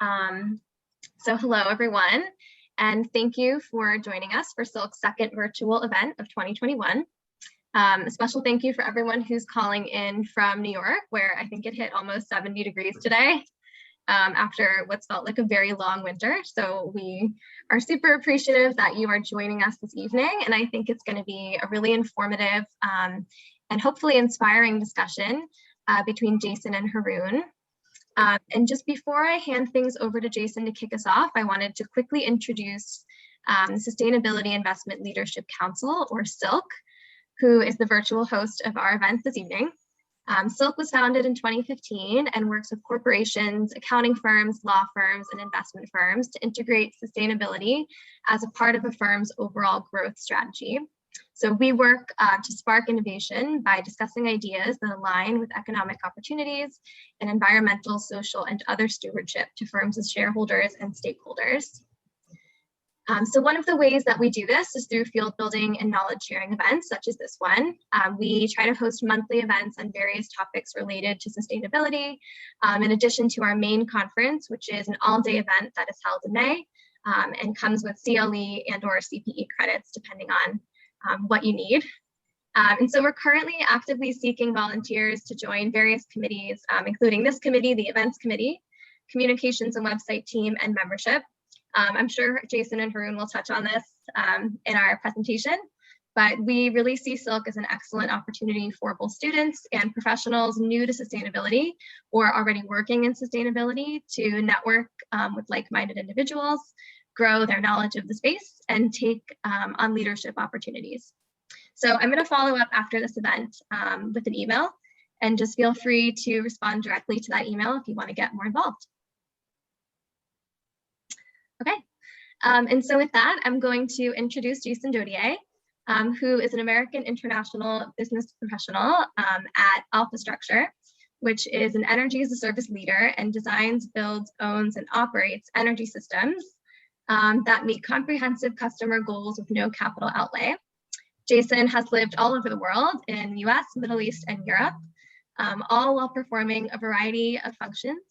So hello, everyone, and thank you for joining us for Silk's second virtual event of 2021. A special thank you for everyone who's calling in from New York, where I think it hit almost 70 degrees today after what's felt like a very long winter. So we are super appreciative that you are joining us this evening, and I think it's going to be a really informative and hopefully inspiring discussion between Jason and Harun. And just before I hand things over to Jason to kick us off, I wanted to quickly introduce the Sustainability Investment Leadership Council, or SILC, who is the virtual host of our event this evening. SILC was founded in 2015 and works with corporations, accounting firms, law firms, and investment firms to integrate sustainability as a part of a firm's overall growth strategy. So we work to spark innovation by discussing ideas that align with economic opportunities and environmental, social, and other stewardship to firms as shareholders and stakeholders. So one of the ways that we do this is through field building and knowledge sharing events such as this one. We try to host monthly events on various topics related to sustainability, in addition to our main conference, which is an all-day event that is held in May and comes with CLE and or CPE credits, depending on what you need. And so we're currently actively seeking volunteers to join various committees, including this committee, the events committee, communications and website team, and membership. I'm sure Jason and Harun will touch on this in our presentation, but we really see Silk as an excellent opportunity for both students and professionals new to sustainability or already working in sustainability to network with like-minded individuals, grow their knowledge of the space, and take on leadership opportunities. So I'm going to follow up after this event with an email, and just feel free to respond directly to that email if you want to get more involved. Okay, and so with that, I'm going to introduce Jason Dodier, who is an American international business professional at AlphaStruxure, which is an energy as a service leader and designs, builds, owns, and operates energy systems that meet comprehensive customer goals with no capital outlay. Jason has lived all over the world in the US, Middle East, and Europe, all while performing a variety of functions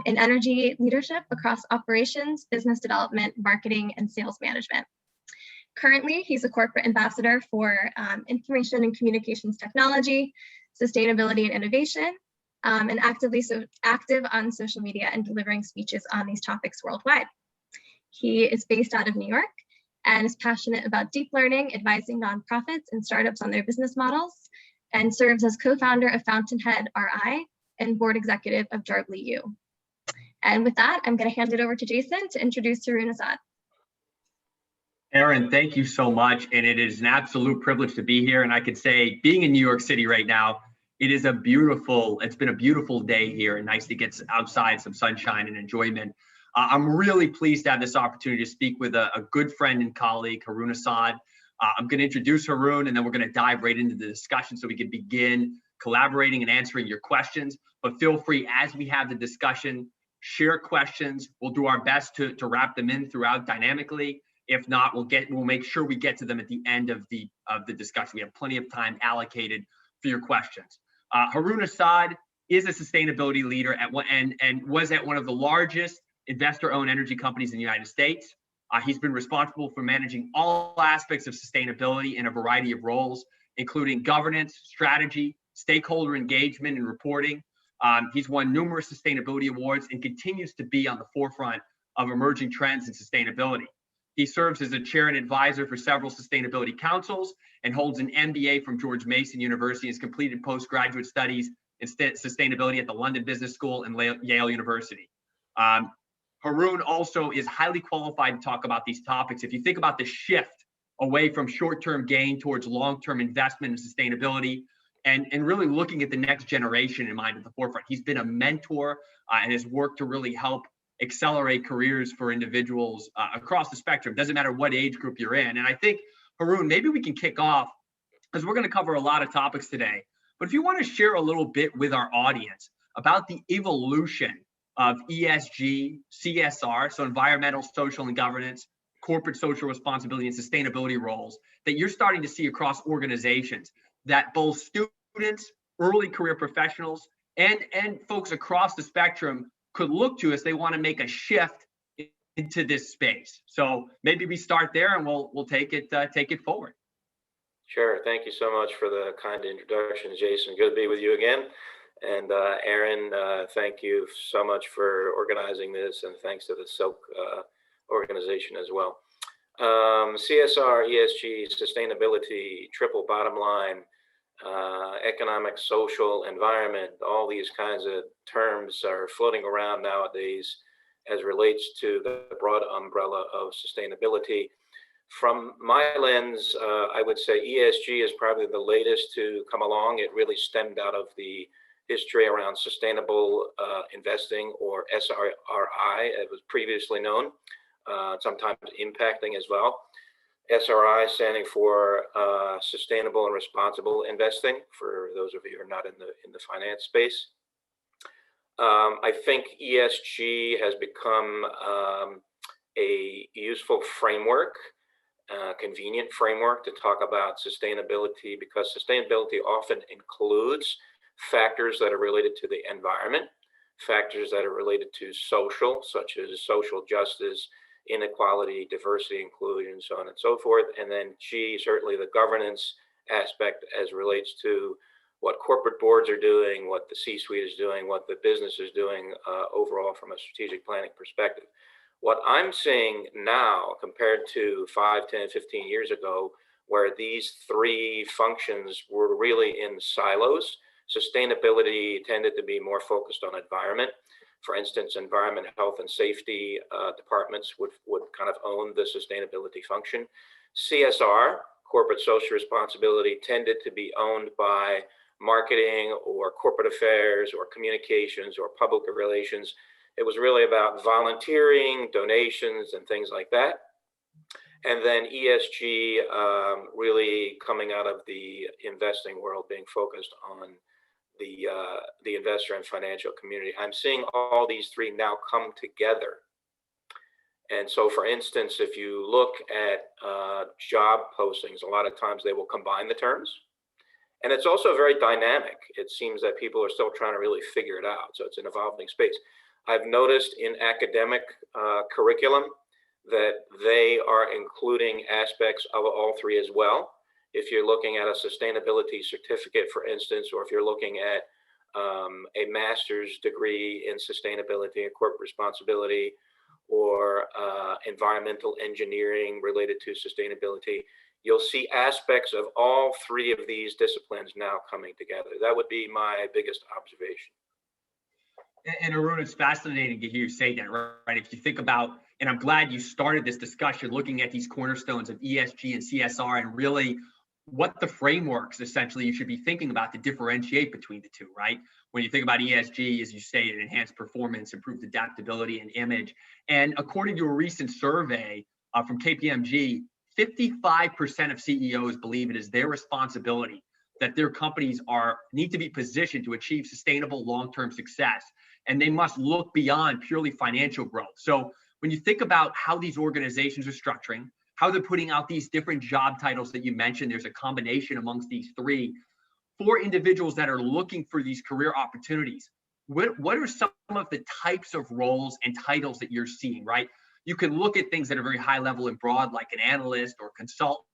in energy leadership across operations, business development, marketing, and sales management. Currently, he's a corporate ambassador for information and communications technology, sustainability and innovation, and active on social media and delivering speeches on these topics worldwide. He is based out of New York and is passionate about deep learning, advising nonprofits and startups on their business models, and serves as co-founder of Fountainhead RI and board executive of Jargly U. And with that, I'm going to hand it over to Jason to introduce Harun Asad. Erin, thank you so much. And it is an absolute privilege to be here. And I could say, being in New York City right now, it's been a beautiful day here, and nice to get outside some sunshine and enjoyment. I'm really pleased to have this opportunity to speak with a good friend and colleague, Harun Asad. I'm going to introduce Harun, and then we're going to dive right into the discussion so we can begin collaborating and answering your questions. But feel free, as we have the discussion, share questions. We'll do our best to wrap them in throughout dynamically. If not, we'll make sure we get to them at the end of the discussion. We have plenty of time allocated for your questions. Harun Asad is a sustainability leader and was at one of the largest investor-owned energy companies in the United States. He's been responsible for managing all aspects of sustainability in a variety of roles, including governance, strategy, stakeholder engagement, and reporting. He's won numerous sustainability awards and continues to be on the forefront of emerging trends in sustainability. He serves as a chair and advisor for several sustainability councils and holds an MBA from George Mason University and has completed postgraduate studies in sustainability at the London Business School and Yale University. Harun also is highly qualified to talk about these topics. If you think about the shift away from short-term gain towards long-term investment in sustainability and really looking at the next generation in mind at the forefront, he's been a mentor and has worked to really help accelerate careers for individuals across the spectrum. Doesn't matter what age group you're in. And I think, Harun, maybe we can kick off, because we're going to cover a lot of topics today. But if you want to share a little bit with our audience about the evolution of ESG, CSR, so environmental, social, and governance, corporate social responsibility, and sustainability roles that you're starting to see across organizations, that both students, early career professionals, and folks across the spectrum could look to as they want to make a shift into this space. So maybe we start there and we'll take it forward. Sure. Thank you so much for the kind introduction, Jason. Good to be with you again. And Aaron, thank you so much for organizing this, and thanks to the Silk organization as well. CSR, ESG, sustainability, triple bottom line, economic, social, environment, all these kinds of terms are floating around nowadays as relates to the broad umbrella of sustainability. From my lens, I would say ESG is probably the latest to come along. It really stemmed out of the history around sustainable investing, or SRI, it was previously known, sometimes impacting as well. SRI standing for sustainable and responsible investing, for those of you who are not in the finance space. I think ESG has become a useful framework, convenient framework to talk about sustainability, because sustainability often includes factors that are related to the environment, factors that are related to social, such as social justice, inequality, diversity, inclusion, so on and so forth. And then G, certainly the governance aspect as relates to what corporate boards are doing, what the C-suite is doing, what the business is doing overall from a strategic planning perspective. What I'm seeing now compared to 5, 10, 15 years ago, where these three functions were really in silos, sustainability tended to be more focused on environment. For instance, environment, health, and safety departments would kind of own the sustainability function. CSR, corporate social responsibility, tended to be owned by marketing or corporate affairs or communications or public relations. It was really about volunteering, donations, and things like that. And then ESG really coming out of the investing world, being focused on the investor and financial community. I'm seeing all these three now come together. And so, for instance, if you look at job postings, a lot of times they will combine the terms. And it's also very dynamic. It seems that people are still trying to really figure it out. So it's an evolving space. I've noticed in academic curriculum that they are including aspects of all three as well. If you're looking at a sustainability certificate, for instance, or if you're looking at a master's degree in sustainability and corporate responsibility, or environmental engineering related to sustainability, you'll see aspects of all three of these disciplines now coming together. That would be my biggest observation. And Harun, it's fascinating to hear you say that, right? If you think about, and I'm glad you started this discussion looking at these cornerstones of ESG and CSR, and really what the frameworks essentially you should be thinking about to differentiate between the two, right? When you think about ESG, as you say, it enhanced performance, improved adaptability and image. And according to a recent survey from KPMG, 55% of CEOs believe it is their responsibility that their companies need to be positioned to achieve sustainable long-term success. And they must look beyond purely financial growth. So when you think about how these organizations are structuring, how they're putting out these different job titles that you mentioned, there's a combination amongst these three. For individuals that are looking for these career opportunities, what are some of the types of roles and titles that you're seeing, right? You can look at things that are very high level and broad, like an analyst or consultant,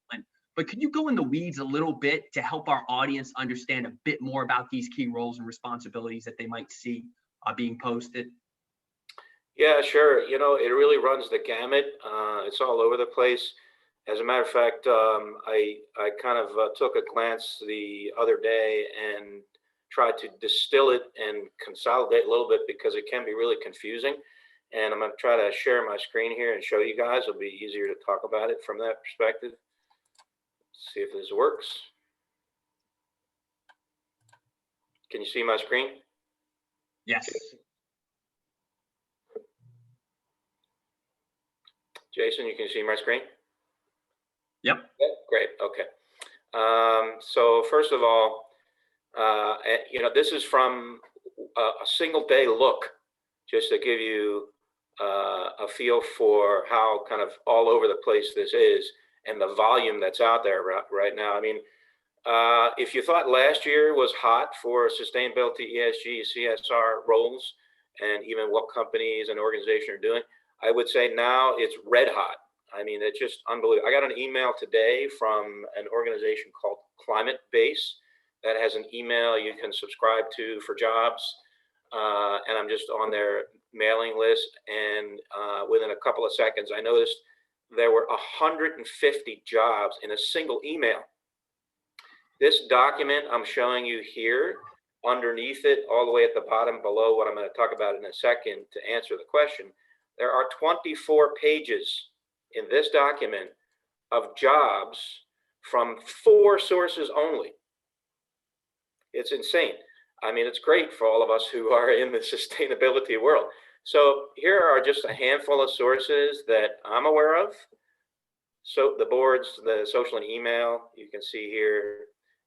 but could you go in the weeds a little bit to help our audience understand a bit more about these key roles and responsibilities that they might see being posted? Yeah, sure. You know, it really runs the gamut. It's all over the place. As a matter of fact, I kind of took a glance the other day and tried to distill it and consolidate a little bit, because it can be really confusing. And I'm going to try to share my screen here and show you guys. It'll be easier to talk about it from that perspective. Let's see if this works. Can you see my screen? Yes. Jason, you can see my screen? Yep. Yeah, great. Okay. So first of all, you know, this is from a single day look, just to give you a feel for how kind of all over the place this is and the volume that's out there right now. I mean, if you thought last year was hot for sustainability, ESG, CSR roles, and even what companies and organizations are doing. I would say now it's red hot. I mean, it's just unbelievable. I got an email today from an organization called Climate Base that has an email you can subscribe to for jobs. And I'm just on their mailing list. And within a couple of seconds, I noticed there were 150 jobs in a single email. This document I'm showing you here, underneath it, all the way at the bottom below what I'm going to talk about in a second to answer the question, there are 24 pages in this document of jobs from 4 sources only. It's insane. I mean, it's great for all of us who are in the sustainability world. So here are just a handful of sources that I'm aware of. So the boards, the social and email, you can see here,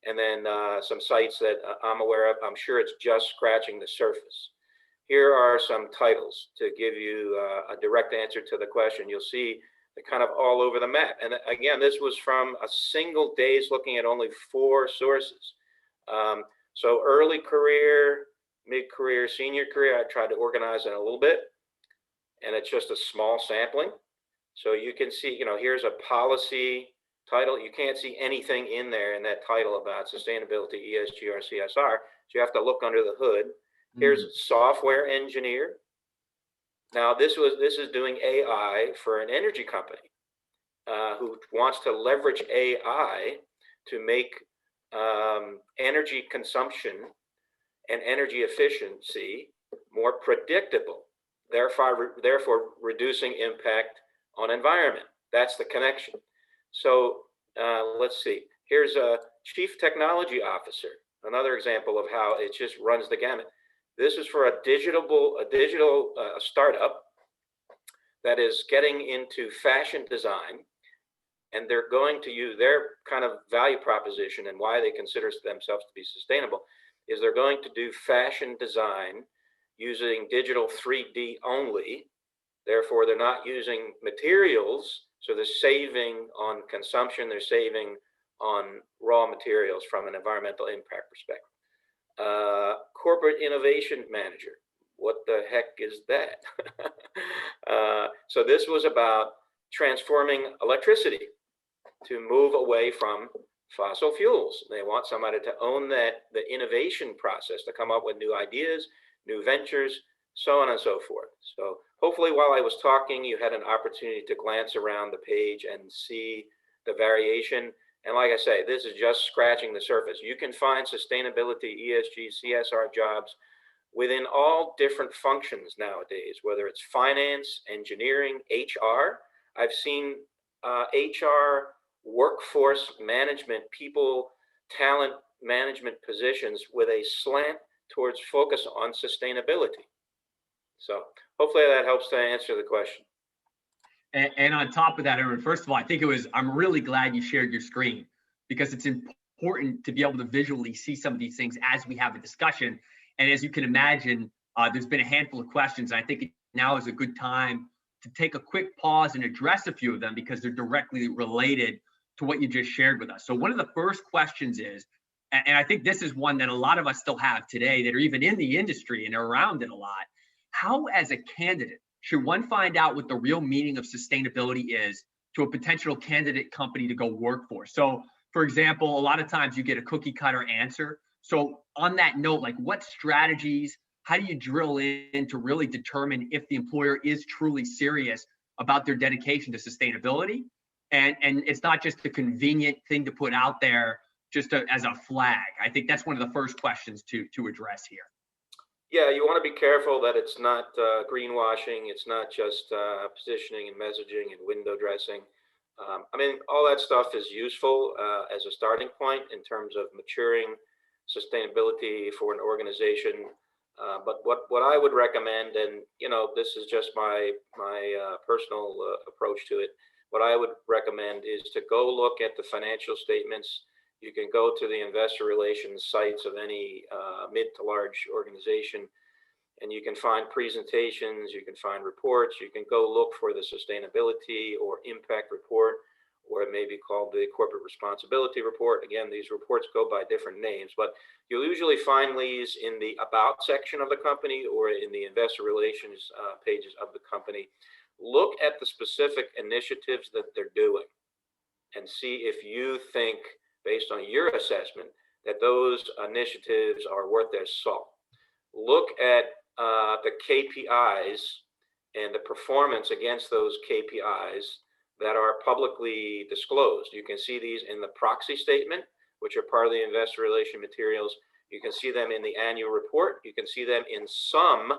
and then some sites that I'm aware of. I'm sure it's just scratching the surface. Here are some titles to give you a direct answer to the question. You'll see they're kind of all over the map. And again, this was from a single day's looking at only 4 sources. So early career, mid-career, senior career, I tried to organize it a little bit, and it's just a small sampling. So you can see, here's a policy title. You can't see anything in there in that title about sustainability, ESG, or CSR. So you have to look under the hood. Here's software engineer. Now this is doing AI for an energy company who wants to leverage AI to make energy consumption and energy efficiency more predictable, therefore reducing impact on environment. That's the connection. So let's see. Here's a chief technology officer, another example of how it just runs the gamut. This is for a digital startup that is getting into fashion design, and they're going to use their kind of value proposition and why they consider themselves to be sustainable is they're going to do fashion design using digital 3D only. Therefore, they're not using materials, so they're saving on consumption, they're saving on raw materials from an environmental impact perspective. Corporate innovation manager, what the heck is that? So this was about transforming electricity to move away from fossil fuels. They want somebody to own the innovation process, to come up with new ideas, new ventures, so on and so forth. So hopefully while I was talking, you had an opportunity to glance around the page and see the variation. And like I say, this is just scratching the surface. You can find sustainability, ESG, CSR jobs within all different functions nowadays, whether it's finance, engineering, HR. I've seen HR, workforce management, people, talent management positions with a slant towards focus on sustainability. So hopefully that helps to answer the question. And on top of that, Harun, first of all, I'm really glad you shared your screen, because it's important to be able to visually see some of these things as we have a discussion. And as you can imagine, there's been a handful of questions. I think now is a good time to take a quick pause and address a few of them, because they're directly related to what you just shared with us. So one of the first questions is, and I think this is one that a lot of us still have today that are even in the industry and are around it a lot. How, as a candidate, should one find out what the real meaning of sustainability is to a potential candidate company to go work for? So, for example, a lot of times you get a cookie cutter answer. So on that note, like, what strategies, how do you drill in to really determine if the employer is truly serious about their dedication to sustainability? And it's not just a convenient thing to put out there just as a flag. I think that's one of the first questions to address here. Yeah, you want to be careful that it's not greenwashing. It's not just positioning and messaging and window dressing. I mean, all that stuff is useful as a starting point in terms of maturing sustainability for an organization. But what I would recommend, and this is just my personal approach to it. What I would recommend is to go look at the financial statements. You can go to the investor relations sites of any mid to large organization, and you can find presentations, you can find reports, you can go look for the sustainability or impact report or it may be called the Corporate Responsibility Report. Again, these reports go by different names, but you'll usually find these in the About section of the company or in the Investor Relations pages of the company. Look at the specific initiatives that they're doing and see if you think, based on your assessment, that those initiatives are worth their salt. Look at the KPIs and the performance against those KPIs that are publicly disclosed. You can see these in the proxy statement, which are part of the investor relation materials. You can see them in the annual report. You can see them in some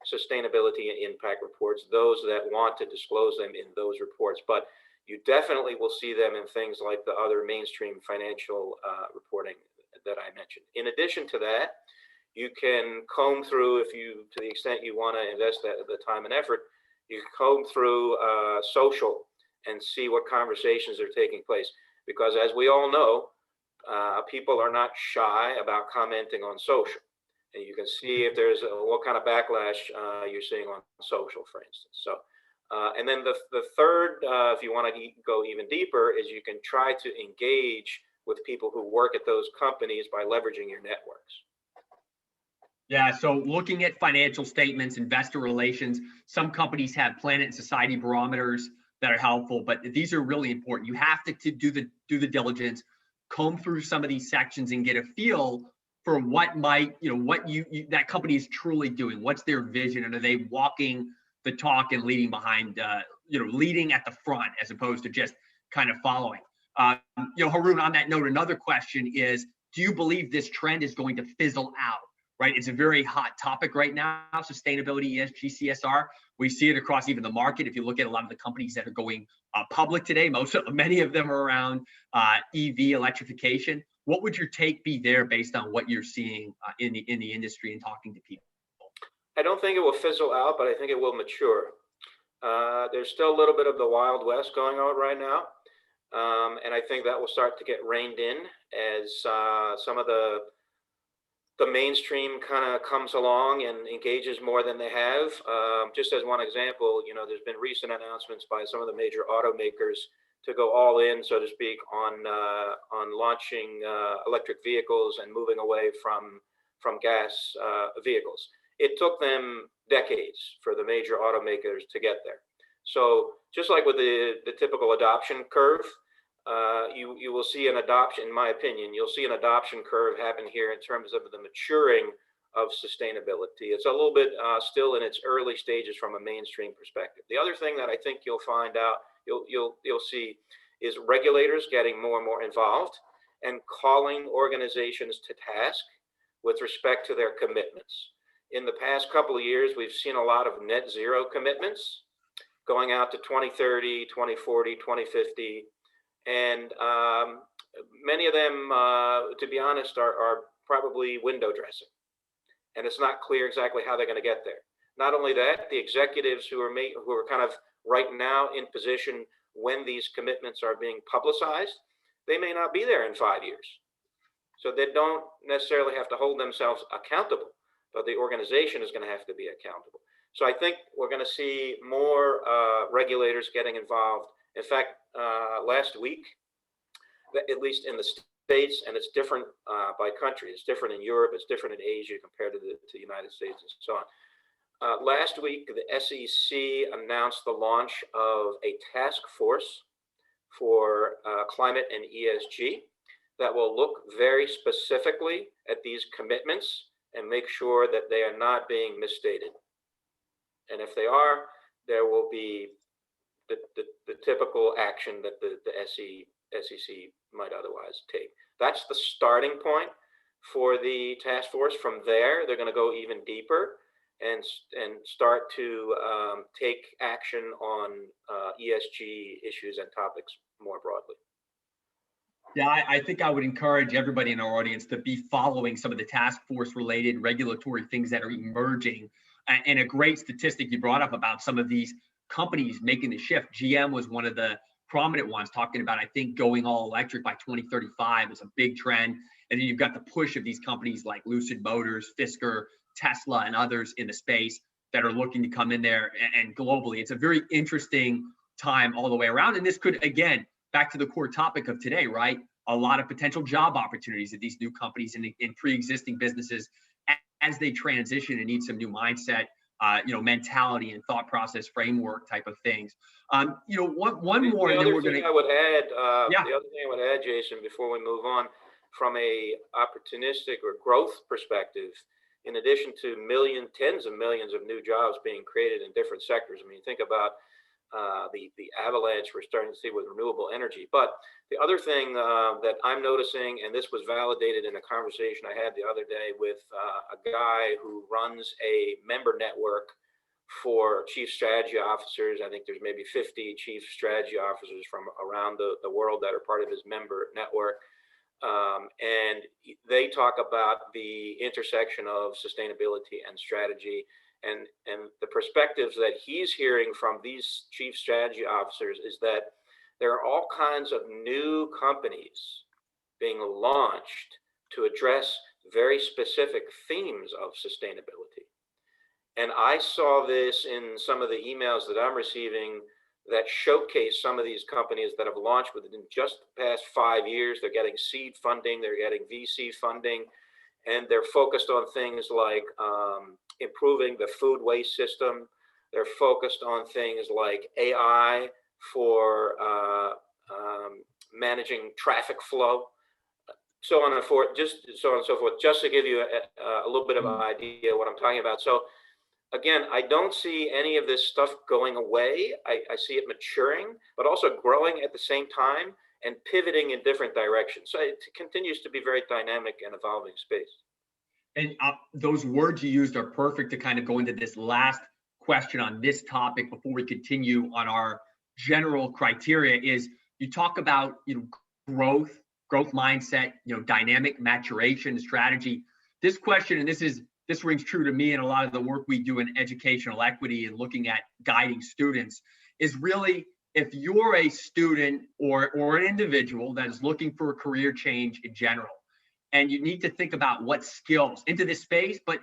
sustainability and impact reports, those that want to disclose them in those reports. But you definitely will see them in things like the other mainstream financial reporting that I mentioned. In addition to that, you can comb through, if you, to the extent you want to invest the time and effort, you can comb through social and see what conversations are taking place. Because as we all know, people are not shy about commenting on social. And you can see if there's what kind of backlash you're seeing on social, for instance. So, and then the third, if you want to go even deeper, is you can try to engage with people who work at those companies by leveraging your networks. Yeah, so looking at financial statements, investor relations, some companies have planet and society barometers that are helpful, but these are really important. You have to do the diligence, comb through some of these sections and get a feel for what might, what you that company is truly doing. What's their vision, and are they walking the talk and leading behind, leading at the front as opposed to just kind of following. Harun, on that note, another question is, do you believe this trend is going to fizzle out? Right, it's a very hot topic right now, sustainability, ESG, CSR. We see it across even the market. If you look at a lot of the companies that are going public today, many of them are around EV electrification. What would your take be there based on what you're seeing in the industry and talking to people? I don't think it will fizzle out, but I think it will mature. There's still a little bit of the Wild West going on right now. And I think that will start to get reined in as some of the mainstream kind of comes along and engages more than they have. Just as one example, there's been recent announcements by some of the major automakers to go all in, so to speak, on launching electric vehicles and moving away from gas vehicles. It took them decades for the major automakers to get there. So just like with the typical adoption curve, you will see an adoption, in my opinion, you'll see an adoption curve happen here in terms of the maturing of sustainability. It's a little bit still in its early stages from a mainstream perspective. The other thing that I think you'll find out, you'll see, is regulators getting more and more involved and calling organizations to task with respect to their commitments. In the past couple of years, we've seen a lot of net zero commitments going out to 2030, 2040, 2050. And many of them, to be honest, are probably window dressing. And it's not clear exactly how they're going to get there. Not only that, the executives who are kind of right now in position when these commitments are being publicized, they may not be there in 5 years. So they don't necessarily have to hold themselves accountable, but the organization is going to have to be accountable. So I think we're going to see more regulators getting involved. In fact, last week, at least in the States, and it's different by country. It's different in Europe. It's different in Asia compared to the United States and so on. Last week, the SEC announced the launch of a task force for climate and ESG that will look very specifically at these commitments and make sure that they are not being misstated. And if they are, there will be the typical action that the SEC might otherwise take. That's the starting point for the task force. From there, they're going to go even deeper and start to take action on ESG issues and topics more broadly. Yeah, I think I would encourage everybody in our audience to be following some of the task force related regulatory things that are emerging. And a great statistic you brought up about some of these companies making the shift. GM was one of the prominent ones talking about, I think, going all electric by 2035 is a big trend. And then you've got the push of these companies like Lucid Motors, Fisker, Tesla, and others in the space that are looking to come in there. And globally, it's a very interesting time all the way around. And this could, again, back to the core topic of today, right? A lot of potential job opportunities at these new companies and in pre-existing businesses as they transition and need some new mindset, mentality and thought process framework type of things. One more, and then we're going to. I would add, Yeah. The other thing I would add, Jason, before we move on, from a opportunistic or growth perspective, in addition to tens of millions of new jobs being created in different sectors. I mean, think about the avalanche we're starting to see with renewable energy. But the other thing that I'm noticing, and this was validated in a conversation I had the other day with a guy who runs a member network for chief strategy officers. I think there's maybe 50 chief strategy officers from around the world that are part of his member network. And they talk about the intersection of sustainability and strategy, and the perspectives that he's hearing from these chief strategy officers is that there are all kinds of new companies being launched to address very specific themes of sustainability. And I saw this in some of the emails that I'm receiving that showcase some of these companies that have launched within just the past 5 years. They're getting seed funding, they're getting VC funding, and they're focused on things like improving the food waste system. They're focused on things like AI for managing traffic flow, so on and forth, just to give you a little bit of an idea of what I'm talking about. So again, I don't see any of this stuff going away. I see it maturing, but also growing at the same time and pivoting in different directions. So it continues to be very dynamic and evolving space. And those words you used are perfect to kind of go into this last question on this topic before we continue on our general criteria. Is you talk about growth mindset, dynamic maturation strategy. This question, and this rings true to me and a lot of the work we do in educational equity and looking at guiding students, is really if you're a student or an individual that is looking for a career change in general, and you need to think about what skills into this space, but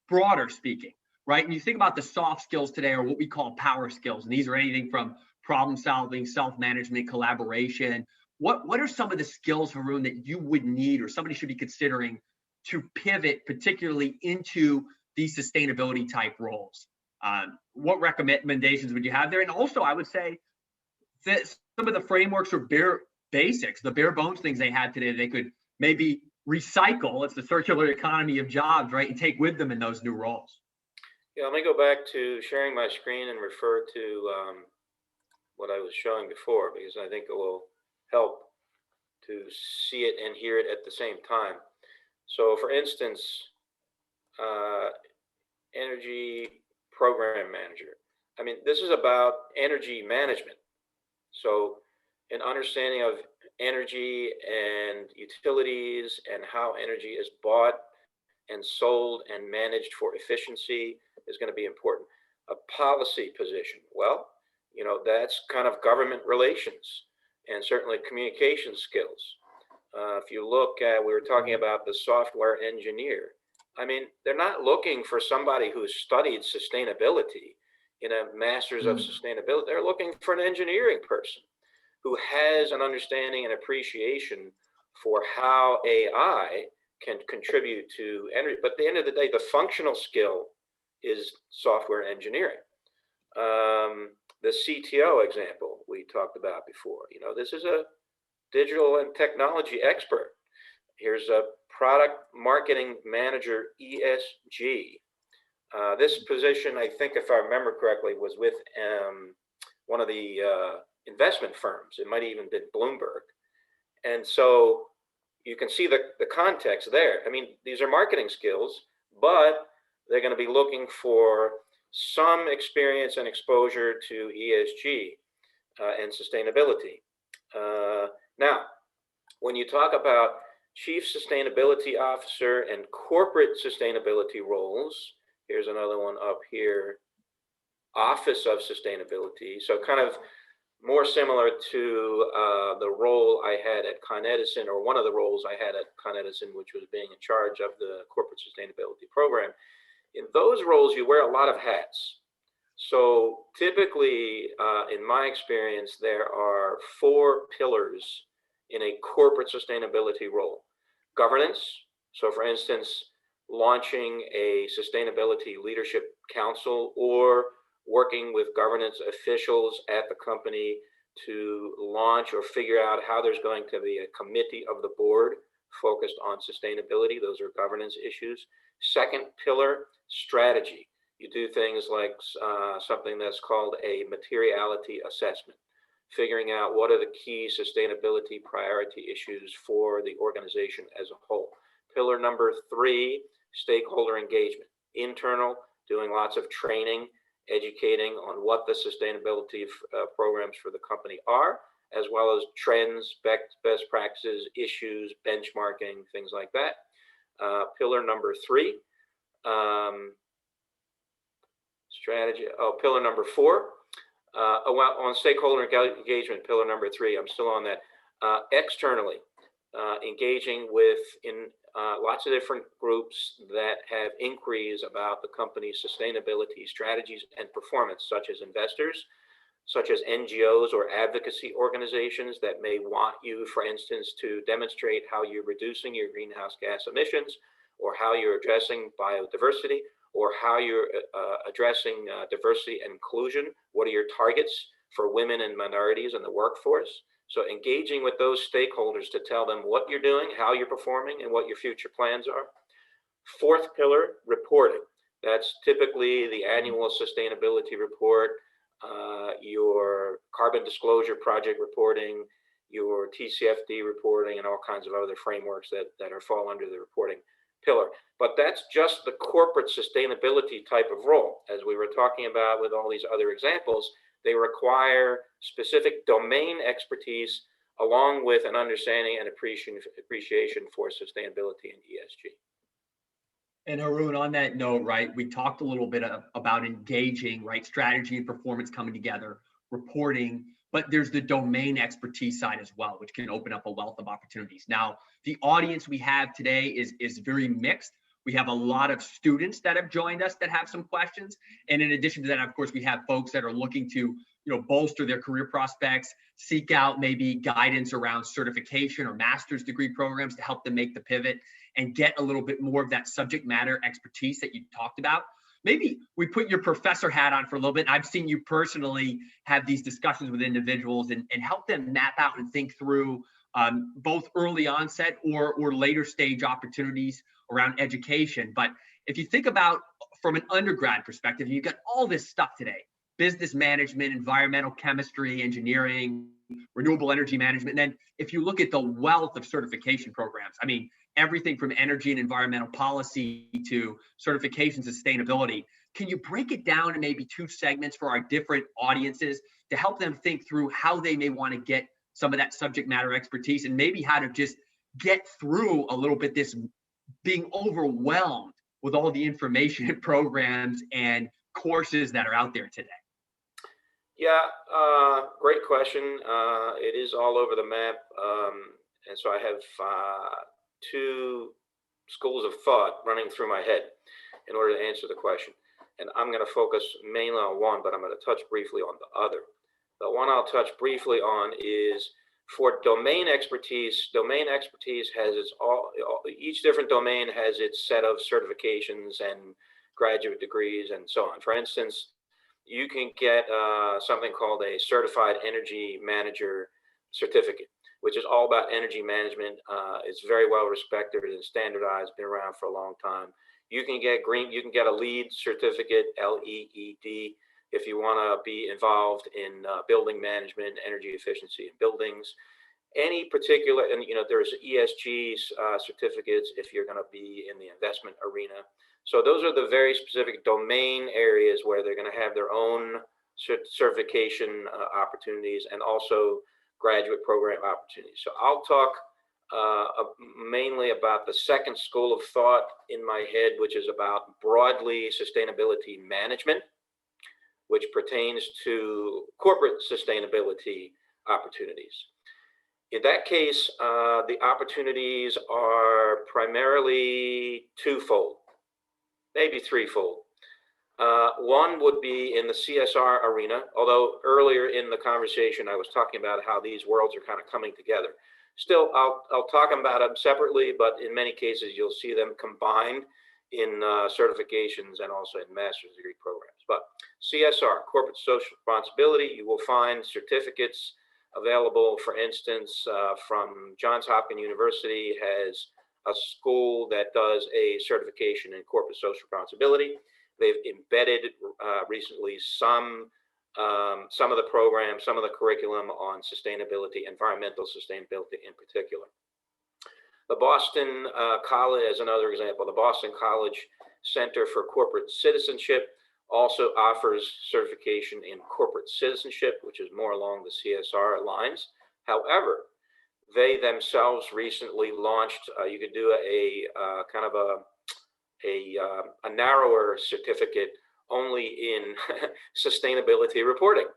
broader speaking, right? And you think about the soft skills today, or what we call power skills, and these are anything from problem solving, self-management, collaboration. What are some of the skills, Harun, that you would need or somebody should be considering to pivot particularly into these sustainability type roles? What recommendations would you have there? And also, I would say that some of the frameworks or bare basics, the bare bones things they had today, they could maybe recycle. It's the circular economy of jobs, right? And take with them in those new roles. Yeah, let me go back to sharing my screen and refer to what I was showing before, because I think it will help to see it and hear it at the same time. So for instance, energy program manager. I mean, this is about energy management. So an understanding of energy and utilities and how energy is bought and sold and managed for efficiency is going to be important. A policy position. Well, that's kind of government relations and certainly communication skills. If you look at, we were talking about the software engineer. I mean, they're not looking for somebody who's studied sustainability in a master's of sustainability. They're looking for an engineering person who has an understanding and appreciation for how AI can contribute to energy. But at the end of the day, the functional skill is software engineering. The CTO example we talked about before, this is a digital and technology expert. Here's a product marketing manager, ESG. This position, I think, if I remember correctly, was with one of the investment firms. It might have even been Bloomberg. And so you can see the context there. I mean, these are marketing skills, but they're going to be looking for some experience and exposure to ESG and sustainability. Now, when you talk about chief sustainability officer and corporate sustainability roles, here's another one up here, office of sustainability. So kind of more similar to the role I had at Con Edison, or one of the roles I had at Con Edison, which was being in charge of the corporate sustainability program. In those roles, you wear a lot of hats. So typically, in my experience, there are 4 pillars in a corporate sustainability role. Governance. So for instance, launching a sustainability leadership council or working with governance officials at the company to launch or figure out how there's going to be a committee of the board focused on sustainability. Those are governance issues. Second pillar, strategy. You do things like something that's called a materiality assessment, figuring out what are the key sustainability priority issues for the organization as a whole. Pillar number 3, stakeholder engagement. Internal, doing lots of training, educating on what the sustainability programs for the company are, as well as trends, best practices, issues, benchmarking, things like that. Pillar number 3, strategy. Oh, pillar number 4. On stakeholder engagement, pillar number 3, I'm still on that. Externally, engaging with lots of different groups that have inquiries about the company's sustainability strategies and performance, such as investors, such as NGOs or advocacy organizations that may want you, for instance, to demonstrate how you're reducing your greenhouse gas emissions, or how you're addressing biodiversity, or how you're addressing diversity and inclusion. What are your targets for women and minorities in the workforce? So engaging with those stakeholders to tell them what you're doing, how you're performing, and what your future plans are. 4th pillar, reporting. That's typically the annual sustainability report, your carbon disclosure project reporting, your TCFD reporting, and all kinds of other frameworks that fall under the reporting pillar. But that's just the corporate sustainability type of role. As we were talking about with all these other examples, they require specific domain expertise along with an understanding and appreciation for sustainability and ESG. And Harun, on that note, right, we talked a little bit about engaging, right, strategy and performance coming together, reporting, but there's the domain expertise side as well, which can open up a wealth of opportunities. Now, the audience we have today is very mixed. We have a lot of students that have joined us that have some questions. And in addition to that, of course, we have folks that are looking to, bolster their career prospects, seek out maybe guidance around certification or master's degree programs to help them make the pivot and get a little bit more of that subject matter expertise that you talked about. Maybe we put your professor hat on for a little bit. I've seen you personally have these discussions with individuals and help them map out and think through both early onset or later stage opportunities around education. But if you think about from an undergrad perspective, you've got all this stuff today: business management, environmental chemistry, engineering, renewable energy management. And then if you look at the wealth of certification programs, I mean, everything from energy and environmental policy to certification sustainability. Can you break it down in maybe 2 segments for our different audiences to help them think through how they may want to get some of that subject matter expertise and maybe how to just get through a little bit this being overwhelmed with all the information and programs and courses that are out there today? Yeah, great question. It is all over the map. And so I have 2 schools of thought running through my head in order to answer the question. And I'm going to focus mainly on one, but I'm going to touch briefly on the other. The one I'll touch briefly on is for domain expertise. Domain expertise has each different domain has its set of certifications and graduate degrees and so on. For instance, you can get something called a certified energy manager certificate, which is all about energy management. It's very well respected and standardized, been around for a long time. You can get a LEED certificate, LEED, if you want to be involved in building management, energy efficiency in buildings. Any particular, and there's ESG certificates if you're going to be in the investment arena. So those are the very specific domain areas where they're going to have their own certification opportunities and also graduate program opportunities. So I'll talk mainly about the second school of thought in my head, which is about broadly sustainability management, which pertains to corporate sustainability opportunities. In that case, the opportunities are primarily 2-fold, maybe 3-fold. One would be in the CSR arena, although earlier in the conversation I was talking about how these worlds are kind of coming together. Still, I'll talk about them separately, but in many cases you'll see them combined in certifications and also in master's degree programs. But CSR, corporate social responsibility, you will find certificates available. For instance, from Johns Hopkins University has a school that does a certification in corporate social responsibility. They've embedded recently some of the programs, some of the curriculum on sustainability, environmental sustainability in particular. The Boston College, as another example, the Boston College Center for Corporate Citizenship also offers certification in corporate citizenship, which is more along the CSR lines. However, they themselves recently launched, you could do a kind of a narrower certificate only in sustainability reporting.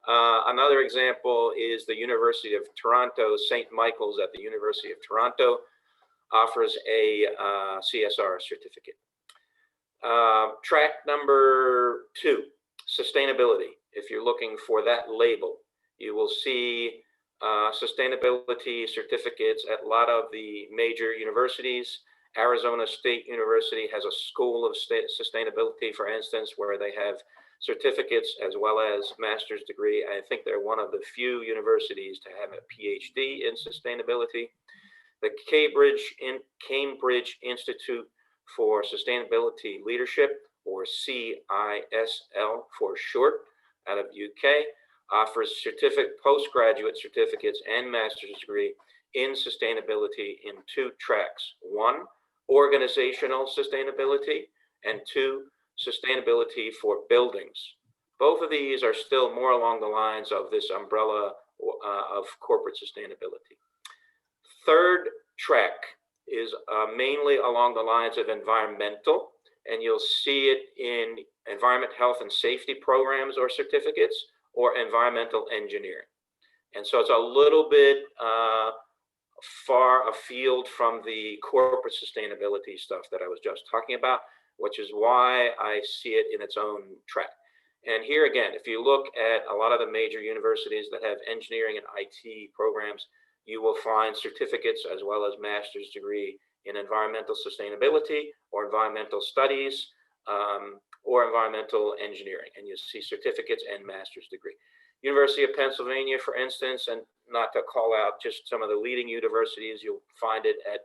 Another example is the University of Toronto, St. Michael's at the University of Toronto offers a CSR certificate. Track number 2, sustainability. If you're looking for that label, you will see sustainability certificates at a lot of the major universities. Arizona State University has a school of sustainability, for instance, where they have certificates as well as master's degree. I think they're one of the few universities to have a PhD in sustainability. The Cambridge Institute for Sustainability Leadership, or CISL for short, out of UK, offers postgraduate certificates and master's degree in sustainability in 2 tracks. 1, organizational sustainability, and 2, sustainability for buildings. Both of these are still more along the lines of this umbrella of corporate sustainability. Third track is mainly along the lines of environmental, and you'll see it in environment, health, and safety programs or certificates, or environmental engineering. And so it's a little bit far afield from the corporate sustainability stuff that I was just talking about, which is why I see it in its own track. And here again, if you look at a lot of the major universities that have engineering and IT programs, you will find certificates as well as master's degree in environmental sustainability or environmental studies or environmental engineering. And you'll see certificates and master's degree. University of Pennsylvania, for instance, and not to call out just some of the leading universities, you'll find it at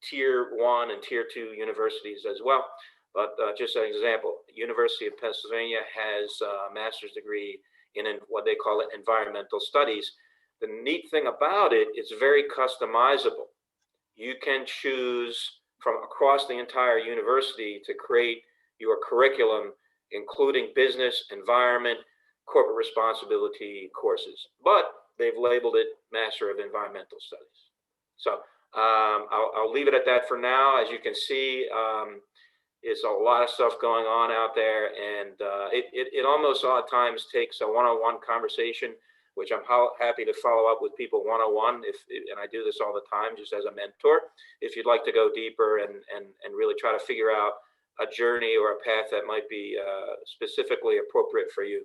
tier 1 and tier 2 universities as well. But just an example, University of Pennsylvania has a master's degree in what they call it environmental studies. The neat thing about it, it's very customizable. You can choose from across the entire university to create your curriculum, including business, environment, corporate responsibility courses, but they've labeled it Master of Environmental Studies. So I'll leave it at that for now. As you can see, it's a lot of stuff going on out there, and it almost at times takes a one-on-one conversation, which I'm happy to follow up with people one-on-one, and I do this all the time just as a mentor, if you'd like to go deeper and really try to figure out a journey or a path that might be specifically appropriate for you.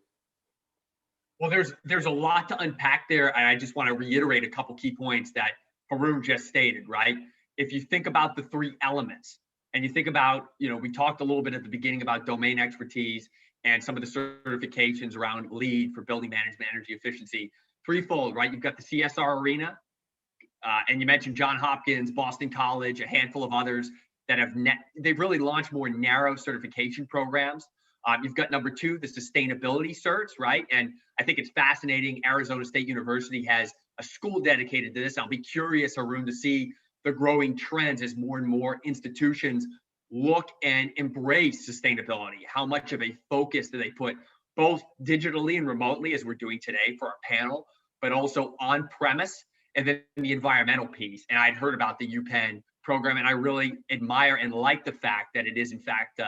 Well, there's a lot to unpack there, and I just want to reiterate a couple key points that Harun just stated, right? If you think about the 3 elements, and you think about, we talked a little bit at the beginning about domain expertise and some of the certifications around LEED for building management, energy efficiency, threefold, right? You've got the CSR arena, and you mentioned Johns Hopkins, Boston College, a handful of others that they've really launched more narrow certification programs. You've got number 2, the sustainability certs, right? And I think it's fascinating. Arizona State University has a school dedicated to this. I'll be curious, Harun, to see the growing trends as more and more institutions look and embrace sustainability. How much of a focus do they put both digitally and remotely, as we're doing today for our panel, but also on premise, and then the environmental piece. And I'd heard about the UPenn program, and I really admire and like the fact that it is in fact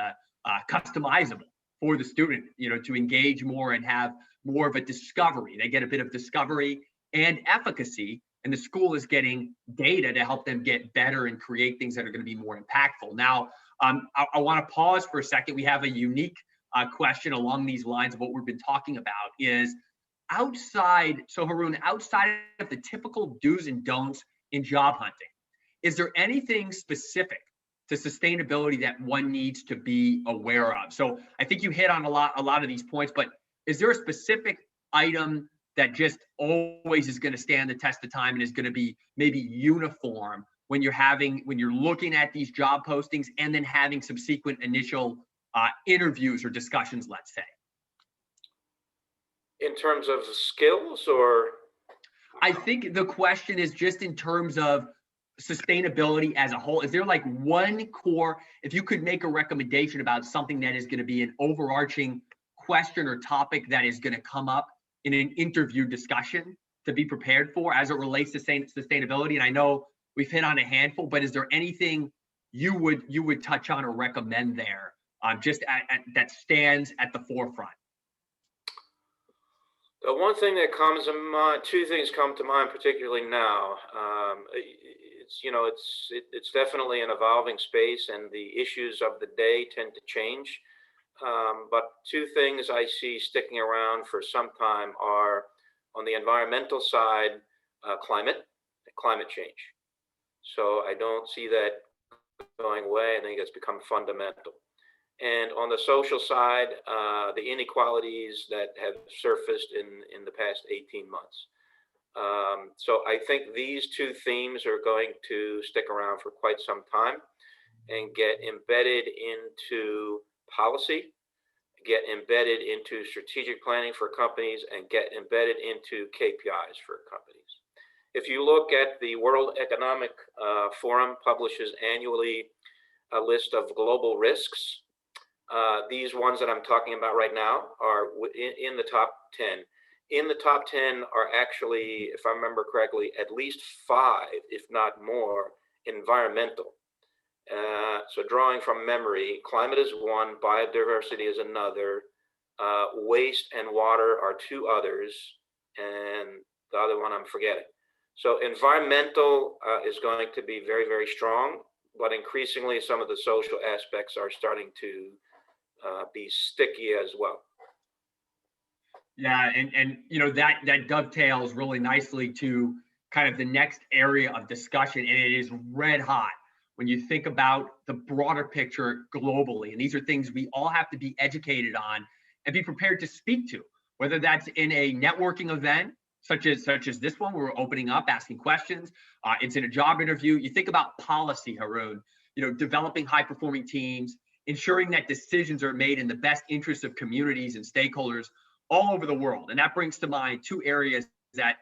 customizable for the student, to engage more and have more of a discovery. They get a bit of discovery and efficacy, and the school is getting data to help them get better and create things that are going to be more impactful. Now, I want to pause for a second. We have a unique question along these lines of what we've been talking about is so Harun, outside of the typical do's and don'ts in job hunting, is there anything specific to sustainability that one needs to be aware of? So I think you hit on a lot of these points, but is there a specific item that just always is going to stand the test of time and is going to be maybe uniform when you're looking at these job postings and then having subsequent initial interviews or discussions, let's say? In terms of skills, or? I think the question is just in terms of sustainability as a whole. Is there like one core, if you could make a recommendation about something that is going to be an overarching question or topic that is going to come up in an interview discussion to be prepared for as it relates to sustainability? And I know we've hit on a handful, but is there anything you would touch on or recommend there, that stands at the forefront? The one thing that comes to mind, two things come to mind, particularly now. It's definitely an evolving space, and the issues of the day tend to change. But two things I see sticking around for some time are, on the environmental side, climate change. So I don't see that going away. I think it's become fundamental. And on the social side, the inequalities that have surfaced in the past 18 months. So I think these two themes are going to stick around for quite some time and get embedded into policy, get embedded into strategic planning for companies, and get embedded into KPIs for companies. If you look at the World Economic Forum publishes annually a list of global risks. These ones that I'm talking about right now are in the top 10. In the top 10 are actually, if I remember correctly, at least 5, if not more, environmental. So drawing from memory, climate is one, biodiversity is another, waste and water are 2 others, and the other one I'm forgetting. So environmental is going to be very, very strong, but increasingly some of the social aspects are starting to be sticky as well. Yeah, and that dovetails really nicely to kind of the next area of discussion, and it is red hot when you think about the broader picture globally. And these are things we all have to be educated on and be prepared to speak to, whether that's in a networking event such as this one where we're opening up, asking questions. It's in a job interview. You think about policy, Harun, developing high-performing teams, ensuring that decisions are made in the best interest of communities and stakeholders all over the world. And that brings to mind 2 areas that